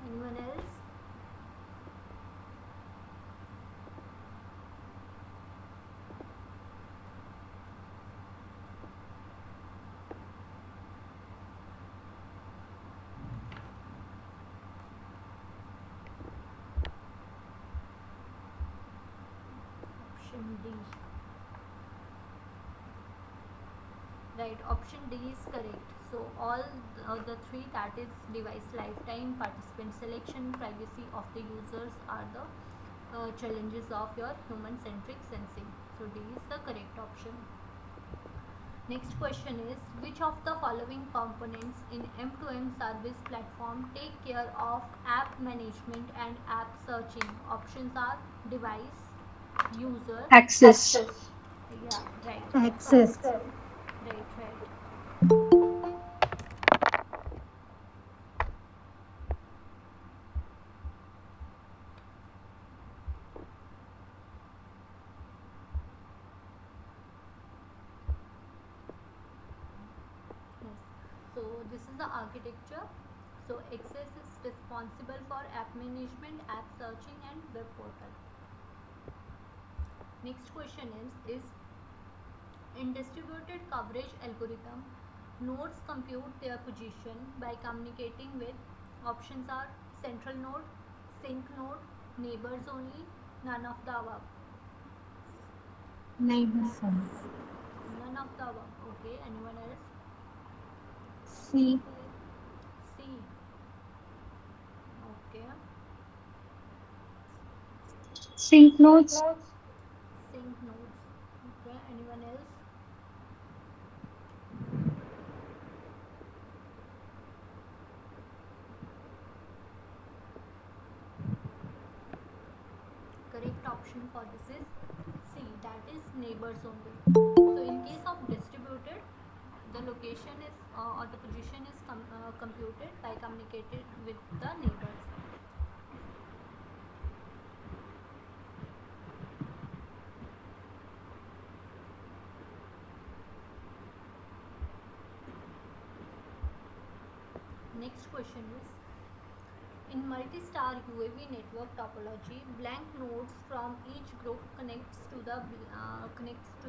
Anyone else? Option D. Right, option D is correct. So all the three, that is device lifetime, participant selection, privacy of the users, are the challenges of your human centric sensing. So D is the correct option. Next question is, which of the following components in M2M service platform take care of app management and app searching? Options are device, user. Access. Yeah, right. Access. Right, right. Yes. So this is the architecture. So Access is responsible for app management, app searching, and web portal. Next question is in distributed coverage algorithm, nodes compute their position by communicating with options are central node, sync node, neighbors only, none of the above. Neighbors only. None of the above. Okay, anyone else? C. C. Okay. Sync nodes. Sync nodes. Okay, anyone else? Correct option for this is C, that is neighbors only. So in case of distributed, the location is or the position is computed by communicated with the neighbors. Next question is in multi-star UAV network topology, blank nodes from each group connects to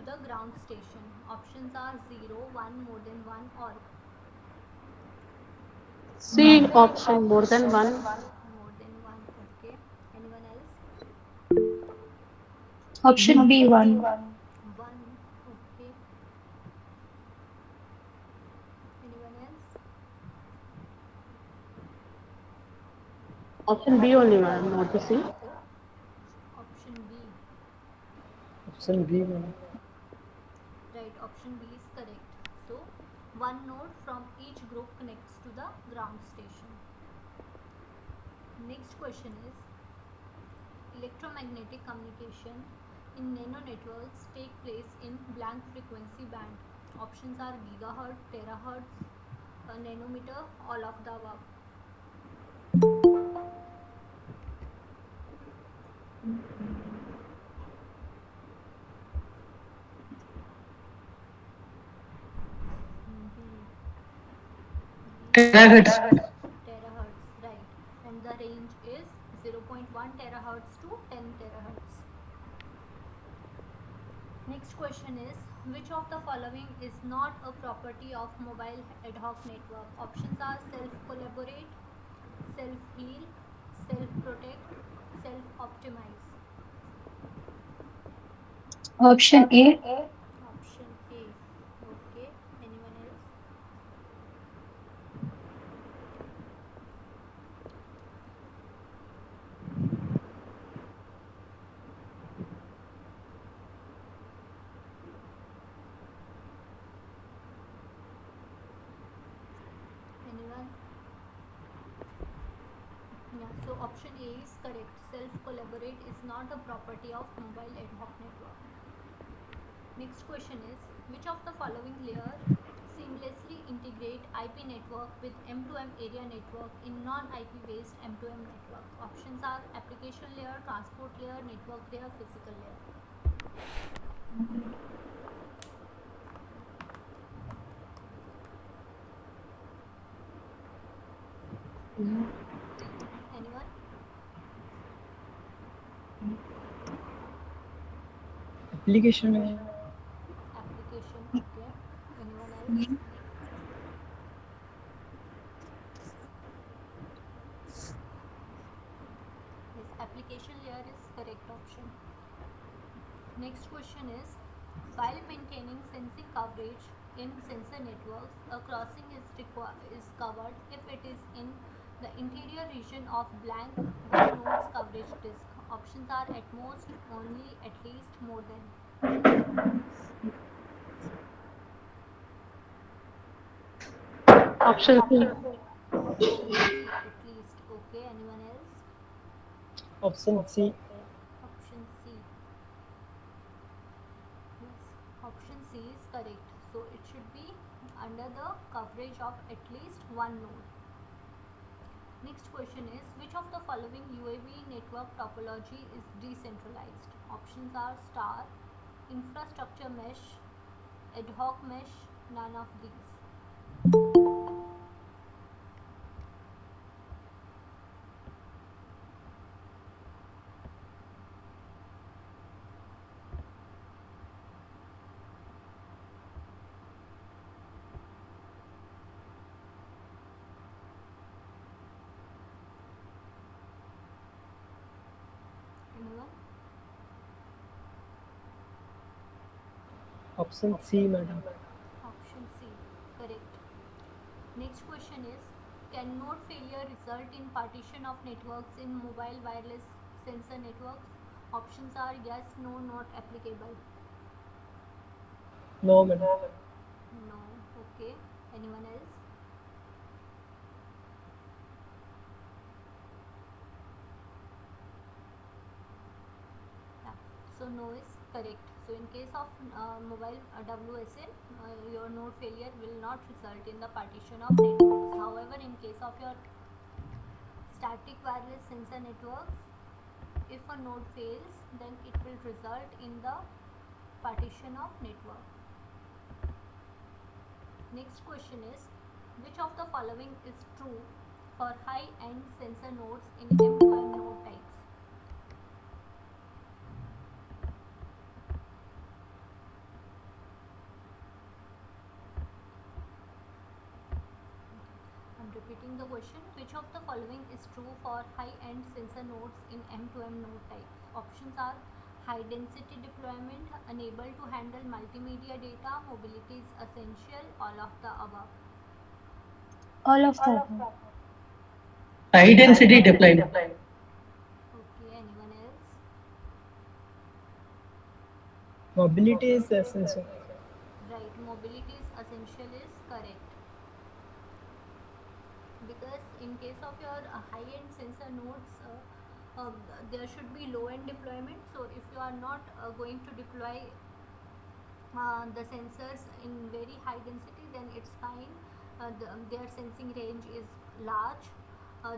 the ground station. Options are 0, 1, more than 1, or C. Option more than one. more than 1. Okay, anyone else? Option B. 1. 1. Okay, anyone else? Option B only, madam, not the C. Option B. Option B, madam. Right, option B is correct. So, one node from each group connects to the ground station. Next question is electromagnetic communication in nano networks take place in blank frequency band. Options are gigahertz, terahertz, nanometer, all of the above. Terahertz. Terahertz, right, and the range is 0.1 terahertz to 10 terahertz. Next question is which of the following is not a property of mobile ad hoc network? Options are self collaborate, self heal, self protect, self optimize. Option A. Option A. Okay, anyone else? Anyone? Yeah, so option A is correct. Self collaborate is not a property of mobile ad hoc network. Next question is which of the following layer seamlessly integrate IP network with M2M area network in non-IP based M2M network? Options are application layer, transport layer, network layer, physical layer. Anyone? Application, madam. Application, okay. Anyone else? Yes, application layer is correct option. Next question is while maintaining sensing coverage in sensor networks, a crossing is covered if it is in the interior region of blank one node's coverage disk. Options are at most, only, at least, more than. Option C. Option C, at least. Okay, anyone else? Option C. Option C. Yes, option C is correct. So it should be under the coverage of at least one node. Next question is which of the following UAV network topology is decentralized? Options are star, infrastructure mesh, ad hoc mesh, none of these. Option C, madam. Option C, correct. Next question is, can node failure result in partition of networks in mobile wireless sensor networks? Options are yes, no, not applicable. No, madam. No. Okay. Anyone else? Yeah. So no is correct. So in case of mobile WSN, your node failure will not result in the partition of networks. However, in case of your static wireless sensor networks, if a node fails, then it will result in the partition of network. Next question is, which of the following is true for high-end sensor nodes in M2M node types? I'm repeating the question. Which of the following is true for high-end sensor nodes in M2M node types? Options are high density deployment, unable to handle multimedia data, mobility is essential, all of the above. All of the above. High density deployment. Okay, anyone else? Mobility is essential. Right, mobility is essential is correct. Because in case of your high-end sensor nodes, there should be low-end deployment. So if you are not going to deploy the sensors in very high density, then it's fine. Their sensing range is large.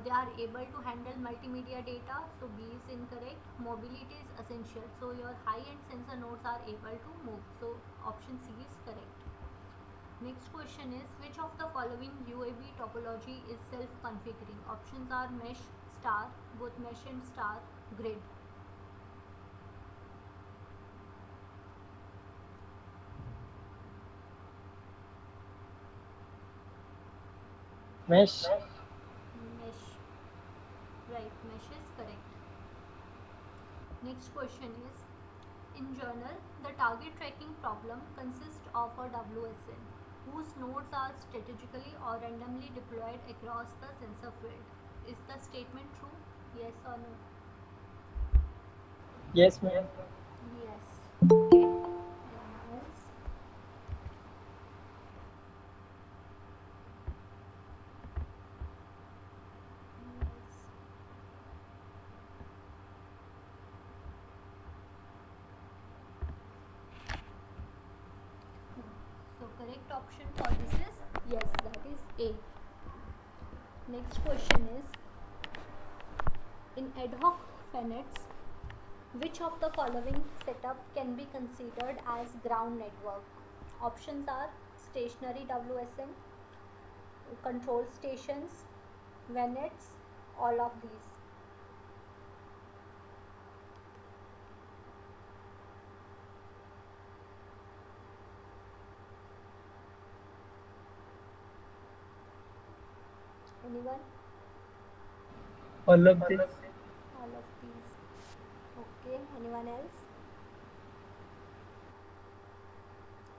They are able to handle multimedia data, so B is incorrect. Mobility is essential, so your high-end sensor nodes are able to move, so option C is correct. Next question is, which of the following UAV topology is self-configuring? Options are mesh, star, both mesh and star, grid. Mesh. Mesh. Right, mesh is correct. Next question is, in journal, the target tracking problem consists of a WSN whose nodes are strategically or randomly deployed across the sensor field. Is the statement true? Yes or no? Yes, madam. Yes. Okay. Anyone else? Yes. So correct option for this is yes, that is A. Next question is, in ad hoc FANETs, which of the following setup can be considered as ground network? Options are stationary WSN, control stations, VANETs, all of these. Anyone? All of this. All of these. Okay, anyone else?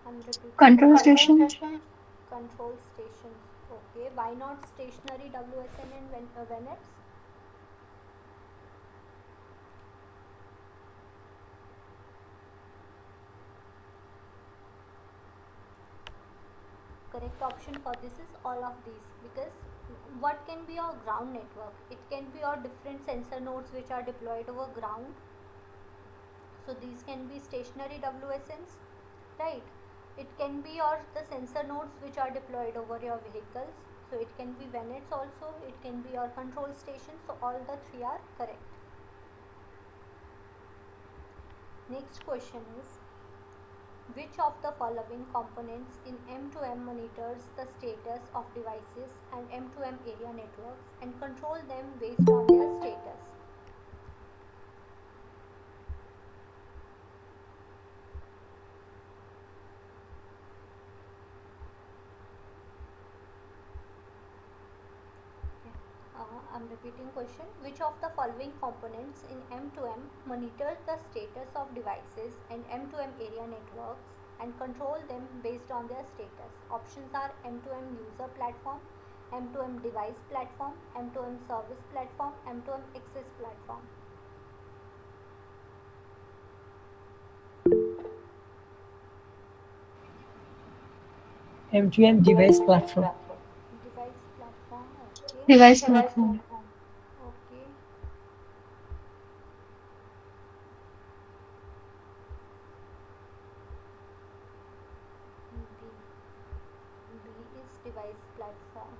I'm repeating the Control question. station. Control stations. Okay, why not stationary WSN and VANETs? Correct option for this is all of these, because what can be your ground network? It can be your different sensor nodes which are deployed over ground. So these can be stationary WSNs, right? It can be your the sensor nodes which are deployed over your vehicles. So it can be VANETs also. It can be your control stations. So all the three are correct. Next question is, which of the following components in M2M monitors the status of devices and M2M area networks and control them based on their status? I'm repeating question. Which of the following components in M2M monitor the status of devices and M2M area networks and control them based on their status. Options are M2M user platform, M2M device platform, M2M service platform, M2M access platform. M2M device platform. Device platform, okay. Device platform. Okay. B. B is device platform.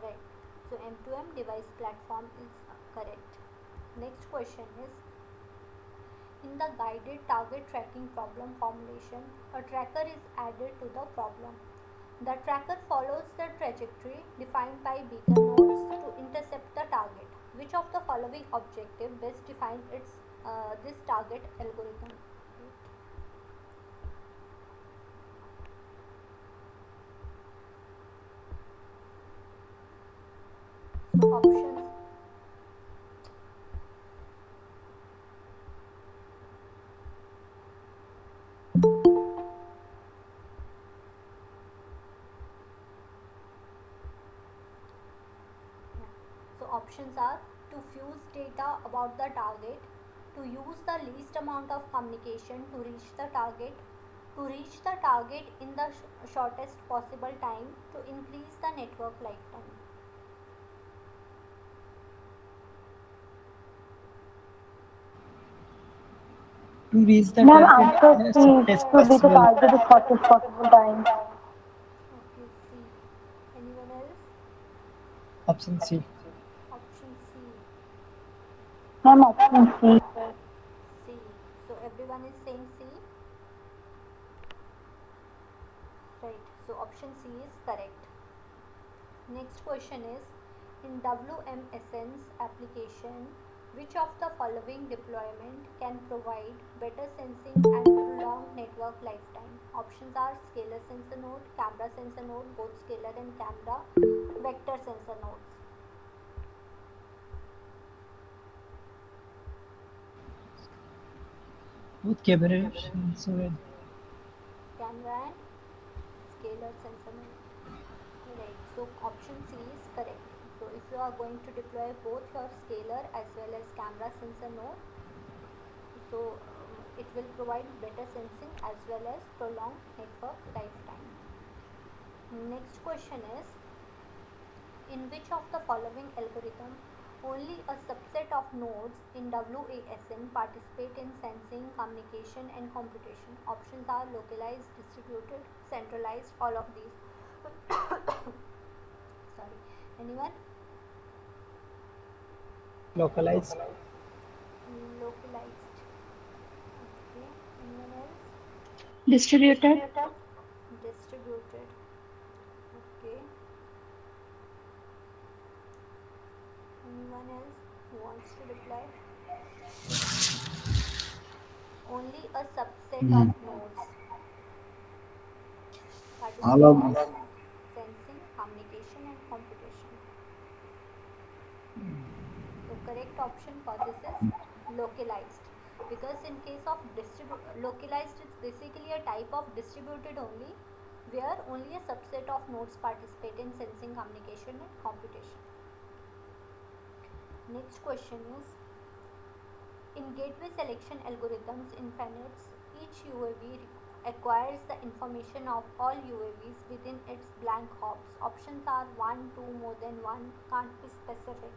Right. So M2M device platform is correct. Next question is, in the guided target tracking problem formulation, a tracker is added to the problem. The tracker follows the trajectory defined by beacon nodes to intercept the target. Which of the following objective best define this target algorithm? So options. So options are to fuse data about the target, to use the least amount of communication to reach the target in the shortest possible time, to increase the network lifetime. To reach the Ma'am, target answer in the C shortest to be the possible. target the shortest possible time. Okay, C. Anyone else? Option C. Option C. Ma'am, option C. C. So everyone is saying C. Right. So option C is correct. Next question is, in WMSN's application, which of the following deployment can provide better sensing and prolonged network lifetime? Options are scalar sensor node, camera sensor node, both scalar and camera, vector sensor nodes. Both cameras. So Camera and scalar sensor node. Right. So option C is correct. So if you are going to deploy both your scalar as well as camera sensor node, so it will provide better sensing as well as prolonged network lifetime. Next question is, in which of the following algorithm only a subset of nodes in WASN participate in sensing, communication and computation? Options are localized, distributed, centralized, all of these. Sorry, anyone? localized. Localized. Okay, anyone else? Distributed. Distributed. Okay, anyone else who wants to reply? Only a subset of nodes participate in sensing, communication and computation. So correct option for this is localized, because in case of localized, it's basically a type of distributed only, where only a subset of nodes participate in sensing, communication and computation. Next question is, in gateway selection algorithms in FANETs, each UAV acquires the information of all UAVs within its blank hops. Options are 1, 2, more than 1, can't be specific.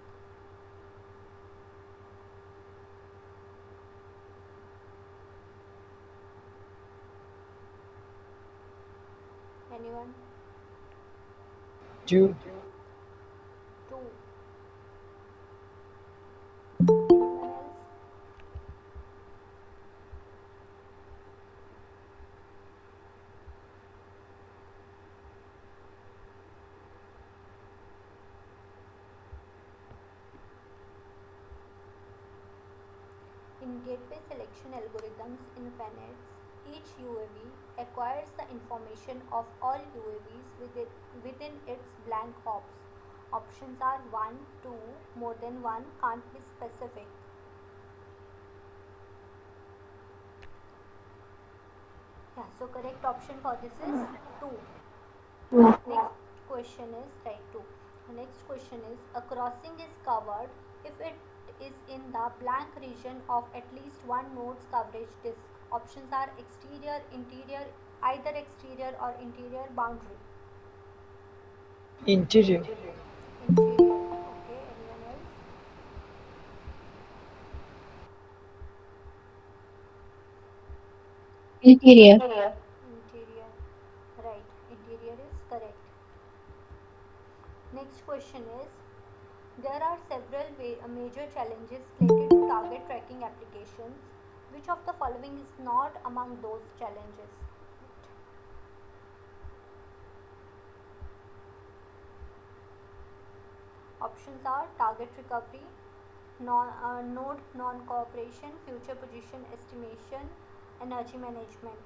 Anyone? 2. 2. Anyone else? In gateway selection algorithms in FANETs, each UAV acquires the information of all UAVs within its blank hops. Options are 1, 2, more than 1, can't be specific. Yeah, So correct option for this is 2. Two. Next question is right 2. Next question is a crossing is covered if it is in the blank region of at least one node's coverage disk. Options are exterior, interior, either exterior or interior boundary. Interior. Interior. Okay, anyone else? Interior. Interior. Right, interior is correct. Next question is there are several major challenges related to target tracking applications. Which of the following is not among those challenges? Options are target recovery, node non cooperation, future position estimation, energy management.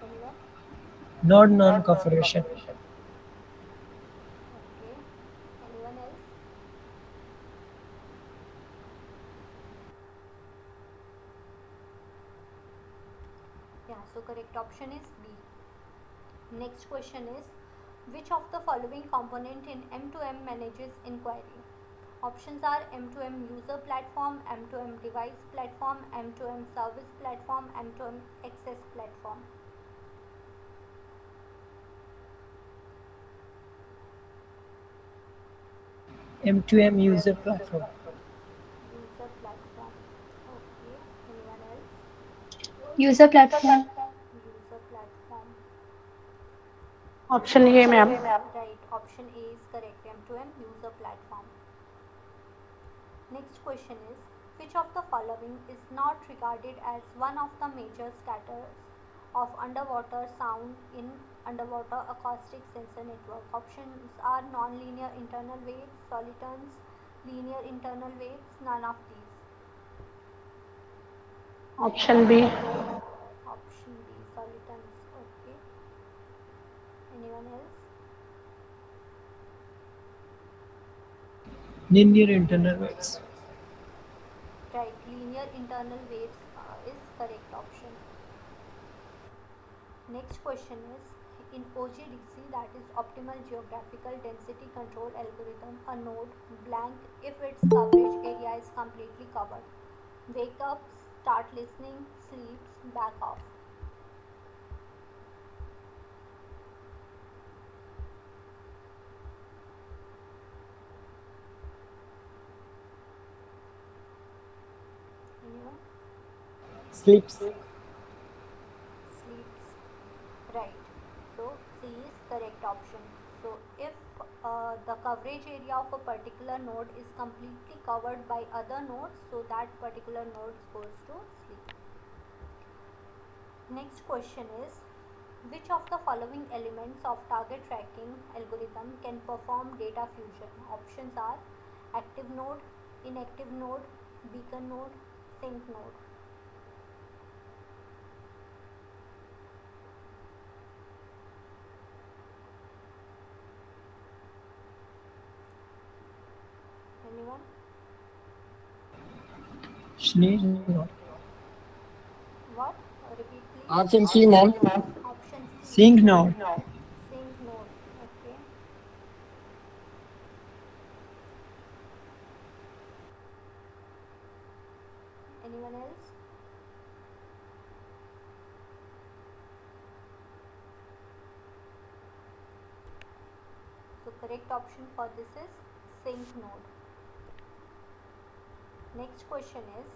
Anyone? Node non-cooperation. Okay. Anyone else? Yeah, so correct option is B. Next question is which of the following component in M2M manages inquiry? Options are M2M user platform, M2M device platform, M2M service platform, M2M access platform. M2M user platform. User platform. Okay. Anyone else? User platform. User platform. Option A, ma'am. Right. Option A is correct. M2M user platform. Next question is which of the following is not regarded as one of the major scatterers of underwater sound in underwater acoustic sensor network? Options are nonlinear internal waves, solitons, linear internal waves, none of these. Option B. Option B, solitons. Okay. Anyone else? Linear internal waves. Right, linear internal waves is correct option. Next question is in OGDC, that is optimal geographical density control algorithm, a node blank if its coverage area is completely covered. Wake up, start listening, sleeps, back off. Anyone? Sleeps. Sleeps. Right. So C is correct option. So if the coverage area of a particular node is completely covered by other nodes, so that particular node goes to sleep. Next question is which of the following elements of target tracking algorithm can perform data fusion? Options are active node, inactive node, beacon node, sync node. Anyone? Sleep node. What? Repeat please. Option C, ma'am. Option C. Sync node. Sync node. Okay. Anyone else? So correct option for this is sync node. Next question is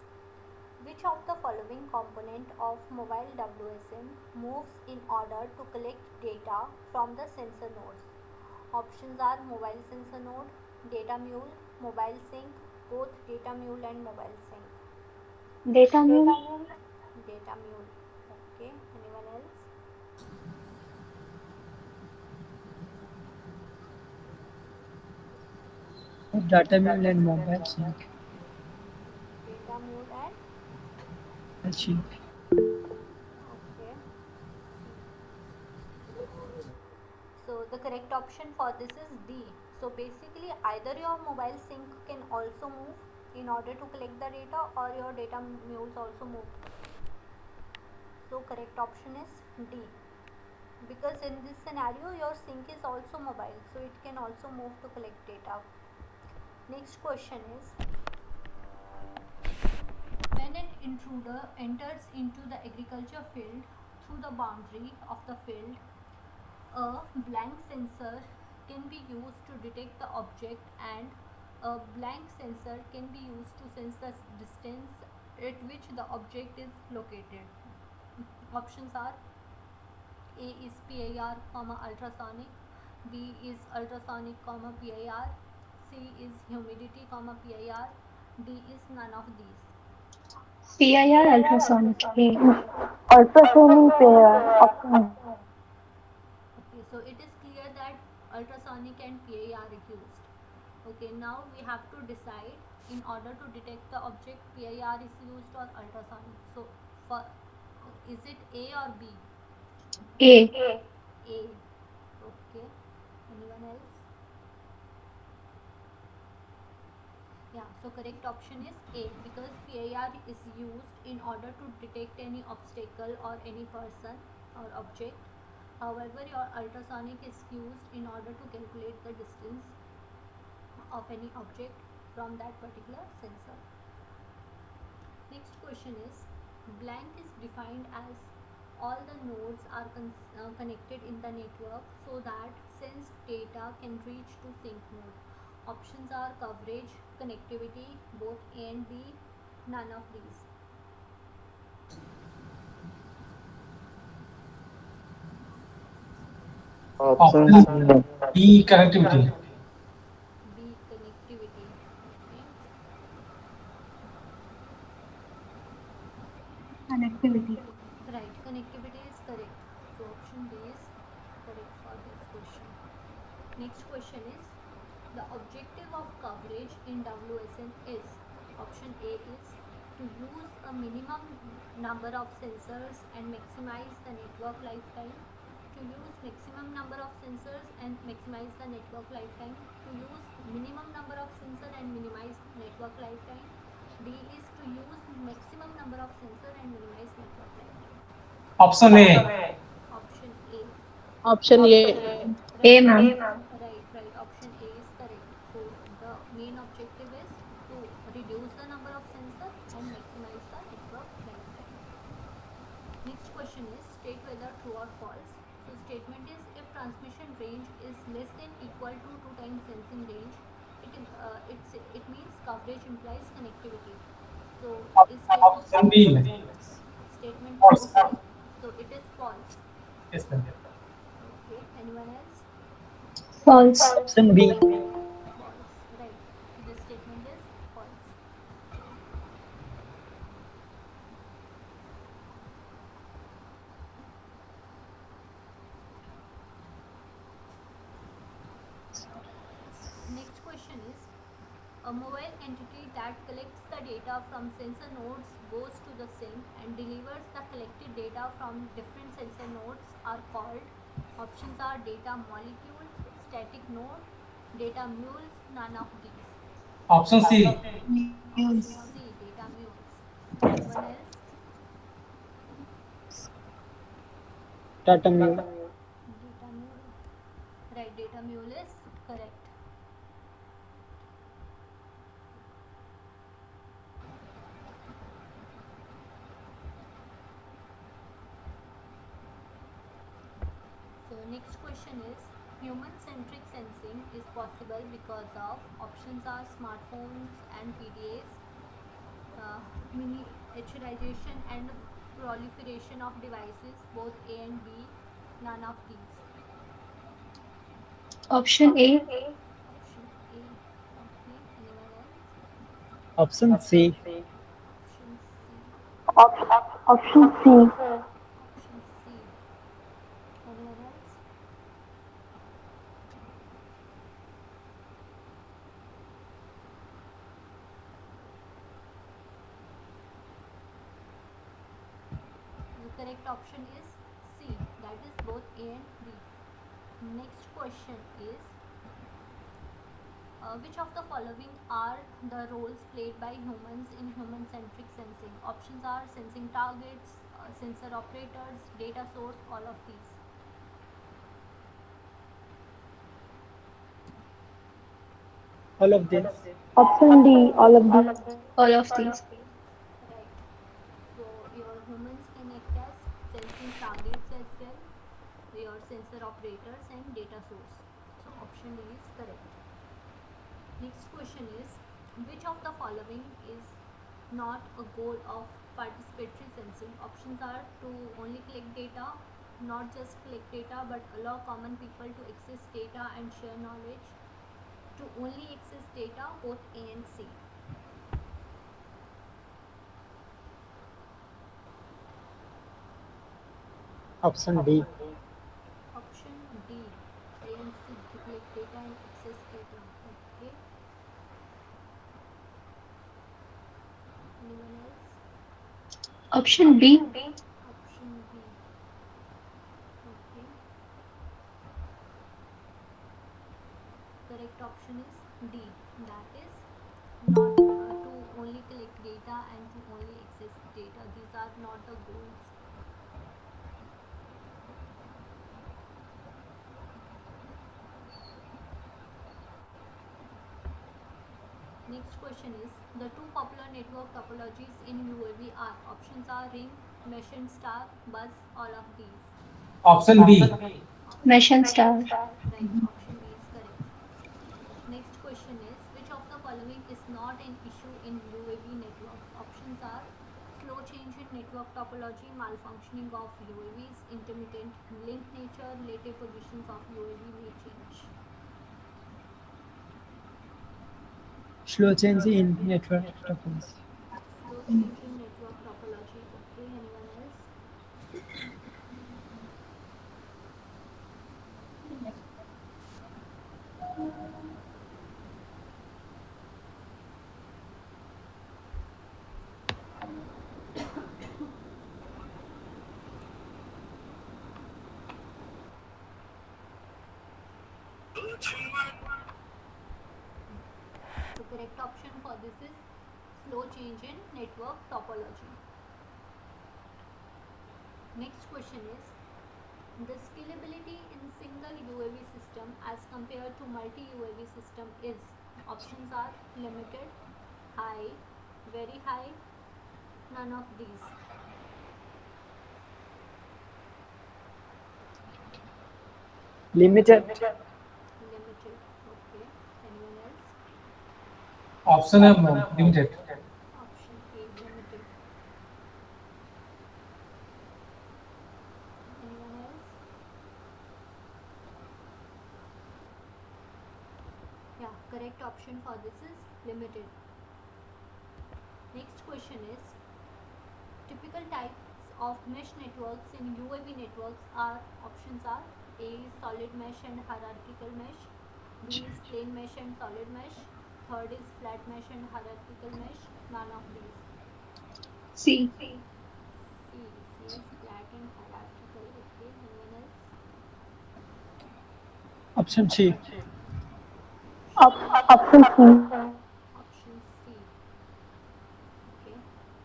which of the following component of mobile WSM moves in order to collect data from the sensor nodes? Options are mobile sensor node, data mule, mobile sync, both data mule and mobile sync. Data mule. Data mule. Okay. Anyone else? Data mule and mobile sync. Data mule and Sync. okay. So the correct option for this is D. So basically either your mobile sync can also move in order to collect the data, or your data mules also move? So correct option is D, because in this scenario your sink is also mobile, so it can also move to collect data. Next question is, when an intruder enters into the agriculture field through the boundary of the field, a blank sensor can be used to detect the object, and a blank sensor can be used to sense the distance at which the object is located. Options are: A is PIR, ultrasonic; B is ultrasonic, PIR; C is humidity, PIR; D is none of these. PIR ultrasonic. A. Ultrasonic option. Okay, so it is clear that ultrasonic and PIR are used. Okay, now we have to decide, in order to detect the object, PIR is used or ultrasonic. So, for, is it A or B? A. A. Okay. Anyone else? Yeah, so correct option is A, because PIR is used in order to detect any obstacle or any person or object. However, your ultrasonic is used in order to calculate the distance of any object from that particular sensor. Next question is, blank is defined as all the nodes are connected in the network so that sensed data can reach to sync node. Options are coverage, connectivity, both A and B, none of these. Option B, connectivity. B, connectivity. Okay. Connectivity. Right, connectivity is correct. So option B is correct for this question. Next question is, the objective of coverage in WSN is, option A is to use a minimum number of sensors and maximize the network lifetime, to use maximum number of sensors and maximize the network lifetime, to use minimum number of sensor and minimize network lifetime. D is to use maximum number of sensor and minimize network lifetime. Option A. Option A. Option A. A, Right, ma'am. right. Option A is correct. So the main objective is to reduce the number of sensor and maximize the network lifetime. Next question is, state whether true or false. So statement is, if transmission range is less than equal to 2 times sensing range, it means coverage implies connectivity. So is Option B. statement False. C. So it is false. Yes, ma'am. Okay. Anyone else? False. Option B. False. Right. This statement is false. Next question is, a mobile entity that collects the data from sensor nodes goes to the sink and delivers the collected data from different sensor nodes are called. Options are data molecule, static node, data mules, none of these. Option C. Option News. C, data mules. Anyone else? Data mule. Data mule. Right, data mule is correct. So next question is, human-centric sensing is possible because of, options are smartphones and PDAs, miniaturization and proliferation of devices, both A and B, none of these. Option A. Option A. Okay, anyone else? Option C. Option C. Option C. Option C. Anyone else? The correct option is C, that is both A and B. Next question is, Which of the following are the roles played by humans in human-centric sensing? Options are sensing targets, sensor operators, data source, all of these. All of this. Option D, all of these. All of these. Right. So your humans can act as sensing targets as well, your sensor operators and data source. So option D is correct. Next question is, which of the following is not a goal of participatory sensing? Options are to only collect data, not just collect data but allow common people to access data and share knowledge, to only access data, both A and C. Option D. Option D, A and C, to collect data and access data. Okay. Anyone else? Option B. Option B. Okay. Correct option is D. That is not to only collect data and to only access data. These are not the goals. Next question is, the two popular network topologies in UAV are, options are ring, mesh and star, buzz, all of these. Option B. Mesh and star. Right, option B is correct. Next question is, which of the following is not an issue in UAV networks? Options are slow change in network topology, malfunctioning of UAVs, intermittent link nature, later positions of UAV may change. Slow change in network topology. Slow change in network topology. Okay, anyone else? So correct option for this is slow change in network topology. Next question is, the scalability in single UAV system as compared to multi UAV system is, options are limited, high, very high, none of these. Limited. Limited. Okay. Anyone else? Option M. Limited. Option A, limited. Anyone else? Yeah, correct option for this is limited. Next question is, typical types of mesh networks in UAV networks are, options are A is solid mesh and hierarchical mesh, B is plain mesh and solid mesh, third is flat mesh and hierarchical mesh, none of these. C. C is flat and hierarchical. Okay, anyone else? Option C. Option C. Option C. Okay,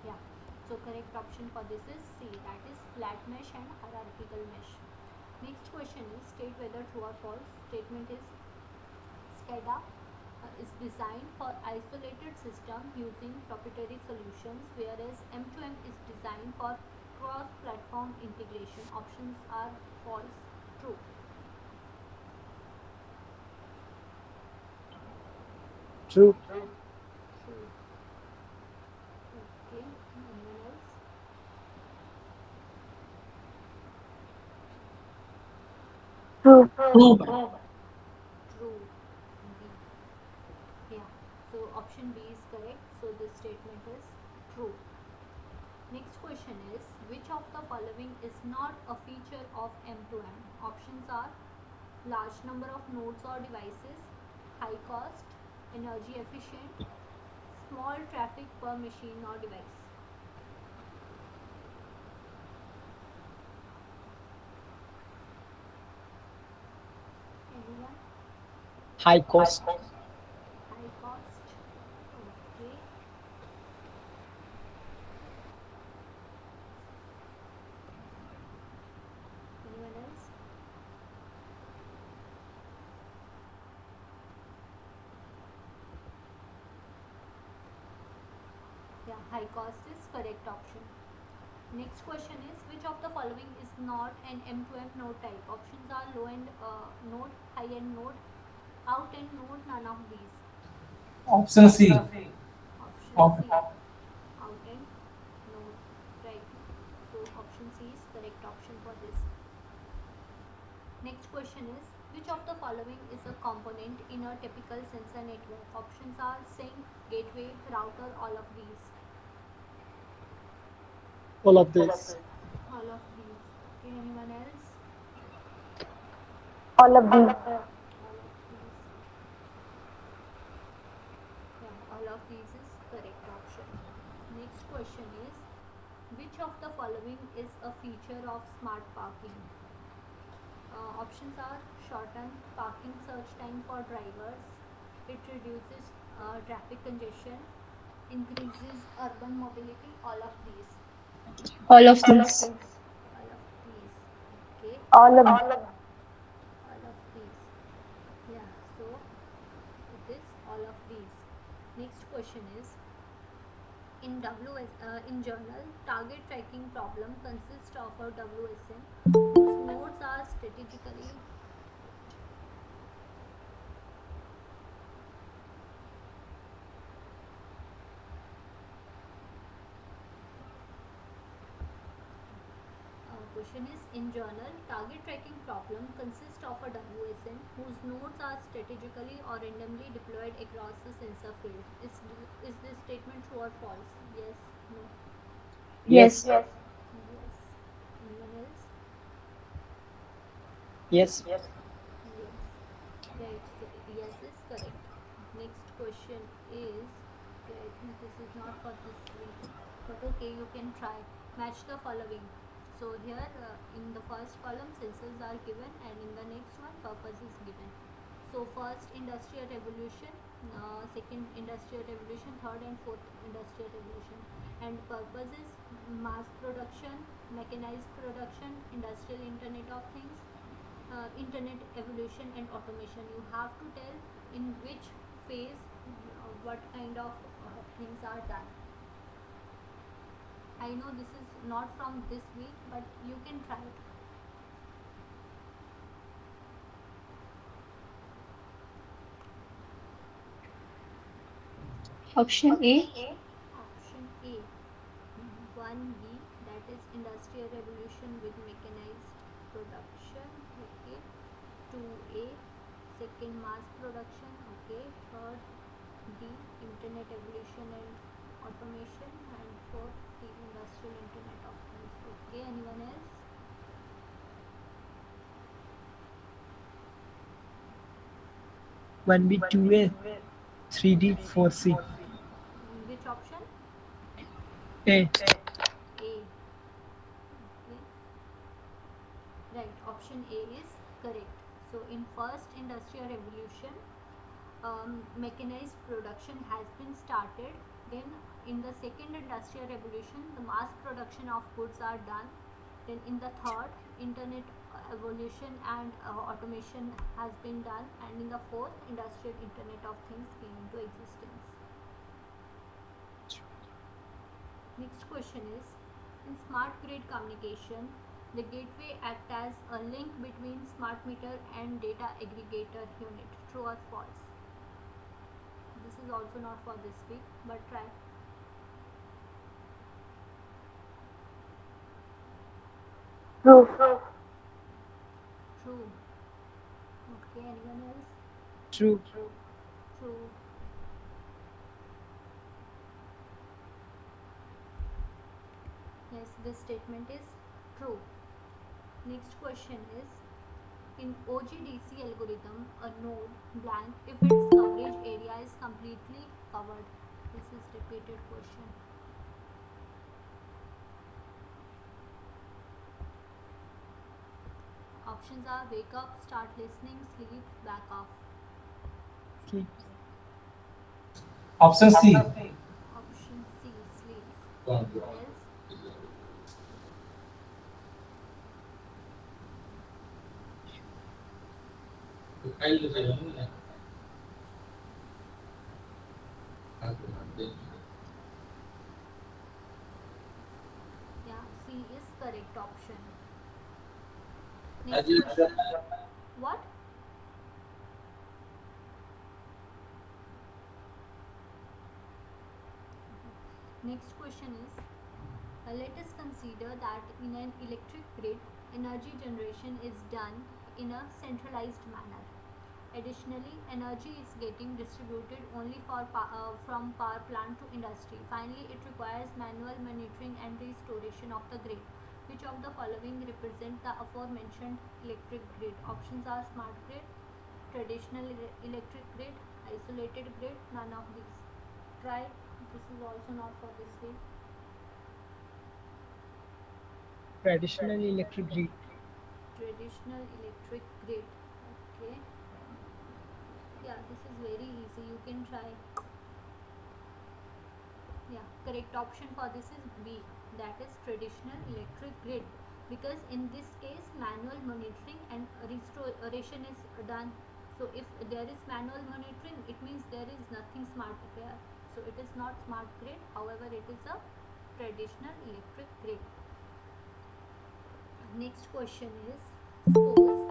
yeah. So correct option for this is C, that is flat mesh and hierarchical mesh. Next question is, state whether true or false. Statement is, SCADA is designed for isolated system using proprietary solutions, whereas M2M is designed for cross-platform integration. Options are false, true. True. True. Okay, anyone else? True. True. True. B. Yeah. So option B is correct. So this statement is true. Next question is, which of the following is not a feature of M2M? Options are large number of nodes or devices, high cost, energy efficient, small traffic per machine or device. Anyone? High cost. Yeah, high cost is correct option. Next question is which of the following is not an M2M node type? Options are low end node, high end node, out end node, none of these. Option C. Option Op- C, out end node, right? So option C is correct option for this. Next question is which of the following is a component in a typical sensor network? Options are sink, gateway, router, all of these. All of this. All of these. Okay, anyone else? All of these. All of these. Yeah, all of these is correct option. Next question is which of the following is a feature of smart parking? Options are shorten parking search time for drivers, it reduces traffic congestion, increases urban mobility, all of these. All of these. All of these. Okay, All of all of these. Yeah, so it is all of these. Next question is in journal target tracking problem consists of a WSN whose nodes are strategically question is in journal target tracking problem consists of a WSN whose nodes are strategically or randomly deployed across the sensor field. Is this statement true or false? Yes, no, Yes. yes. Anyone else? Yes. Yes. Right, so yes is correct. Next question is okay, I think this is not for this week, but okay, you can try. Match the following. So here in the first column sensors are given and in the next one purpose is given. So first industrial revolution, second industrial revolution, third and fourth industrial revolution, and purpose is mass production, mechanized production, industrial internet of things, internet evolution and automation. You have to tell in which phase what kind of things are done. I know this is not from this week, but you can try it. Option A. Option A, 1B, that is industrial revolution with mechanized production. Okay, 2A, second mass production. Okay, third D, internet evolution and automation, and fourth the industrial internet of things. Okay, anyone else? 1B, 2A, 3D, 4C. Which option? A. A. Okay. Right, option A is correct. So in first industrial revolution, mechanized production has been started. Then in the second industrial revolution, the mass production of goods are done. Then in the third, internet evolution and automation has been done. And in the fourth, industrial internet of things came into existence. Next question is in smart grid communication, the gateway acts as a link between smart meter and data aggregator unit. True or false? This is also not for this week, but try. True. True. Okay, anyone else? True. True. Yes, this statement is true. Next question is in OGDC algorithm, a node blank if its coverage area is completely covered. This is repeated question. Options are wake up, start listening, sleep, back off. Sleep. Option C. Option C, sleeps. Else? correct option. Next question. What? Next question is, let us consider that in an electric grid, energy generation is done in a centralized manner. Additionally, energy is getting distributed only from power plant to industry. Finally, it requires manual monitoring and restoration of the grid. Which of the following represent the aforementioned electric grid? Options are smart grid, traditional electric grid, isolated grid, none of these. Try. This is also not for this way. Traditional electric grid. Traditional electric grid. Okay. Yeah, this is very easy. You can try. Yeah, correct option for this is B. That is traditional electric grid. Because in this case, manual monitoring and restoration is done. So if there is manual monitoring, it means there is nothing smart there. So it is not smart grid. However, it is a traditional electric grid. Next question is, suppose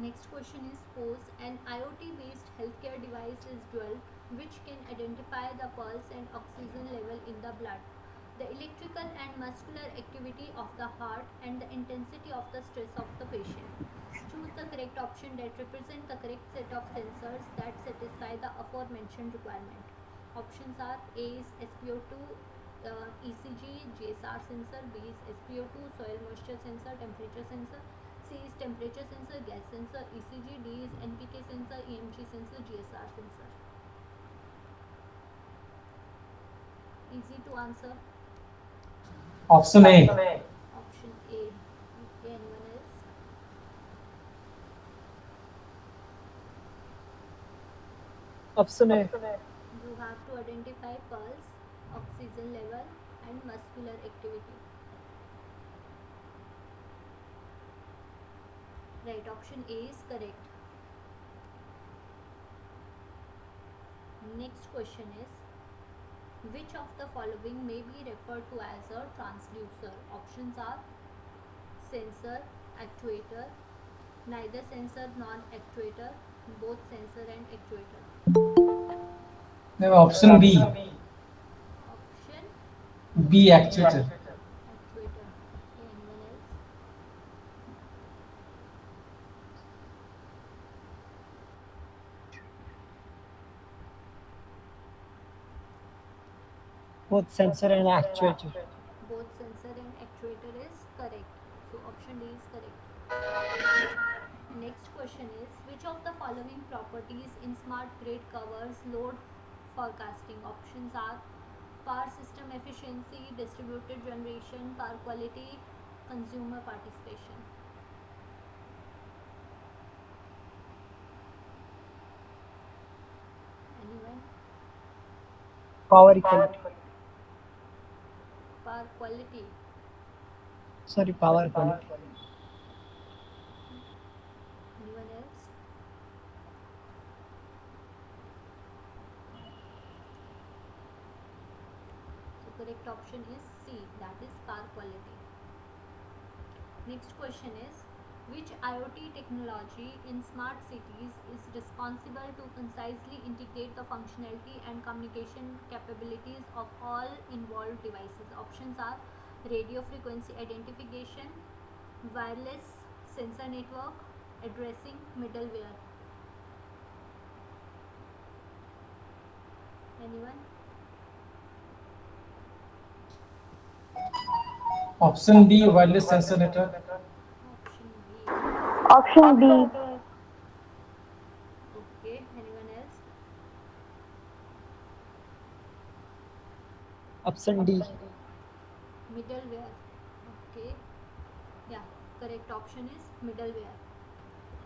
next question is, suppose an IoT based healthcare device is developed which can identify the pulse and oxygen level in the blood, the electrical and muscular activity of the heart, and the intensity of the stress of the patient. Choose the correct option that represent the correct set of sensors that satisfy the aforementioned requirement. Options are: A is SpO2 ECG GSR sensor, B is SpO2 soil moisture sensor temperature sensor, C is temperature sensor gas sensor ECG, D is NPK sensor EMG sensor GSR sensor. Easy to answer. Option A. Option A. Okay, anyone else? Option A. You have to identify pulse, oxygen level, and muscular activity. Right, option A is correct. Next question is, which of the following may be referred to as a transducer? Options are sensor, actuator, neither sensor nor actuator, both sensor and actuator. Then option B. Option B actuator. actuator. Okay, anyone else? Both sensor and actuator. Both sensor and actuator is correct. So option D is correct. Next question is, which of the following properties in smart grid covers load forecasting? Options are power system efficiency, distributed generation, power quality, consumer participation. Anyone? Power equality. Power quality. Sorry, power quality. Anyone else? So correct option is C, that is power quality. Next question is, which IoT technology in smart cities is responsible to concisely integrate the functionality and communication capabilities of all involved devices? Options are radio frequency identification, wireless sensor network, addressing, middleware. Anyone? Option B wireless sensor network. Option B. Option B. Okay, anyone else? Option D. Middleware. Okay. Yeah, correct option is middleware.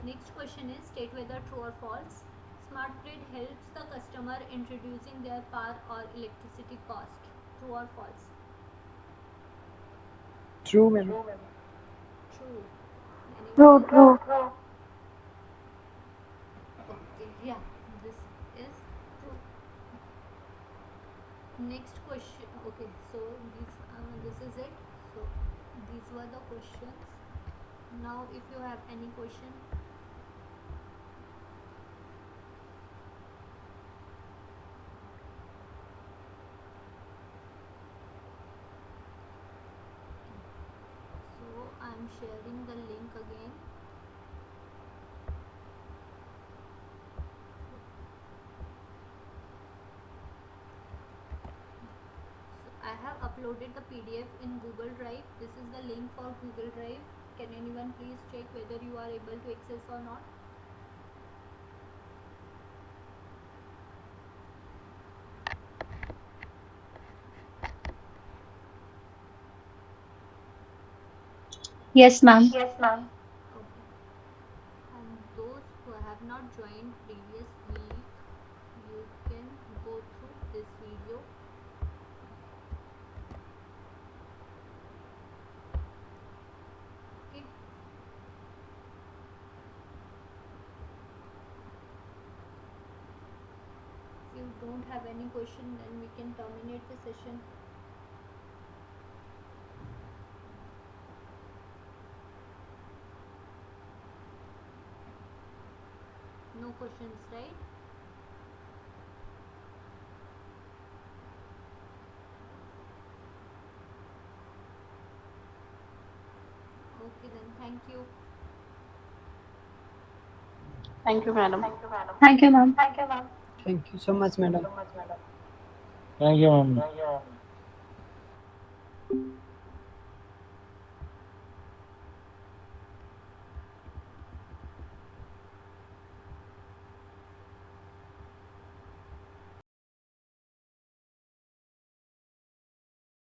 Next question is, state whether true or false. Smart grid helps the customer in reducing their power or electricity cost. True or false? True, ma'am. True. True, Anyone true. else? Okay, yeah, this is true. Next question. Okay, so this is it. So these were the questions. Now, if you have any question, so I'm sharing the link again. So I have uploaded the PDF in Google Drive. This is the link for Google Drive. Can anyone please check whether you are able to access or not? Yes, ma'am. Okay. And those who have not joined previous week, you can go through this video. Okay. If you don't have any question, then we can terminate the session. No questions, right? Okay, then thank you. Thank you, madam. Thank you, ma'am. Thank you so much, madam. Thank you, ma'am.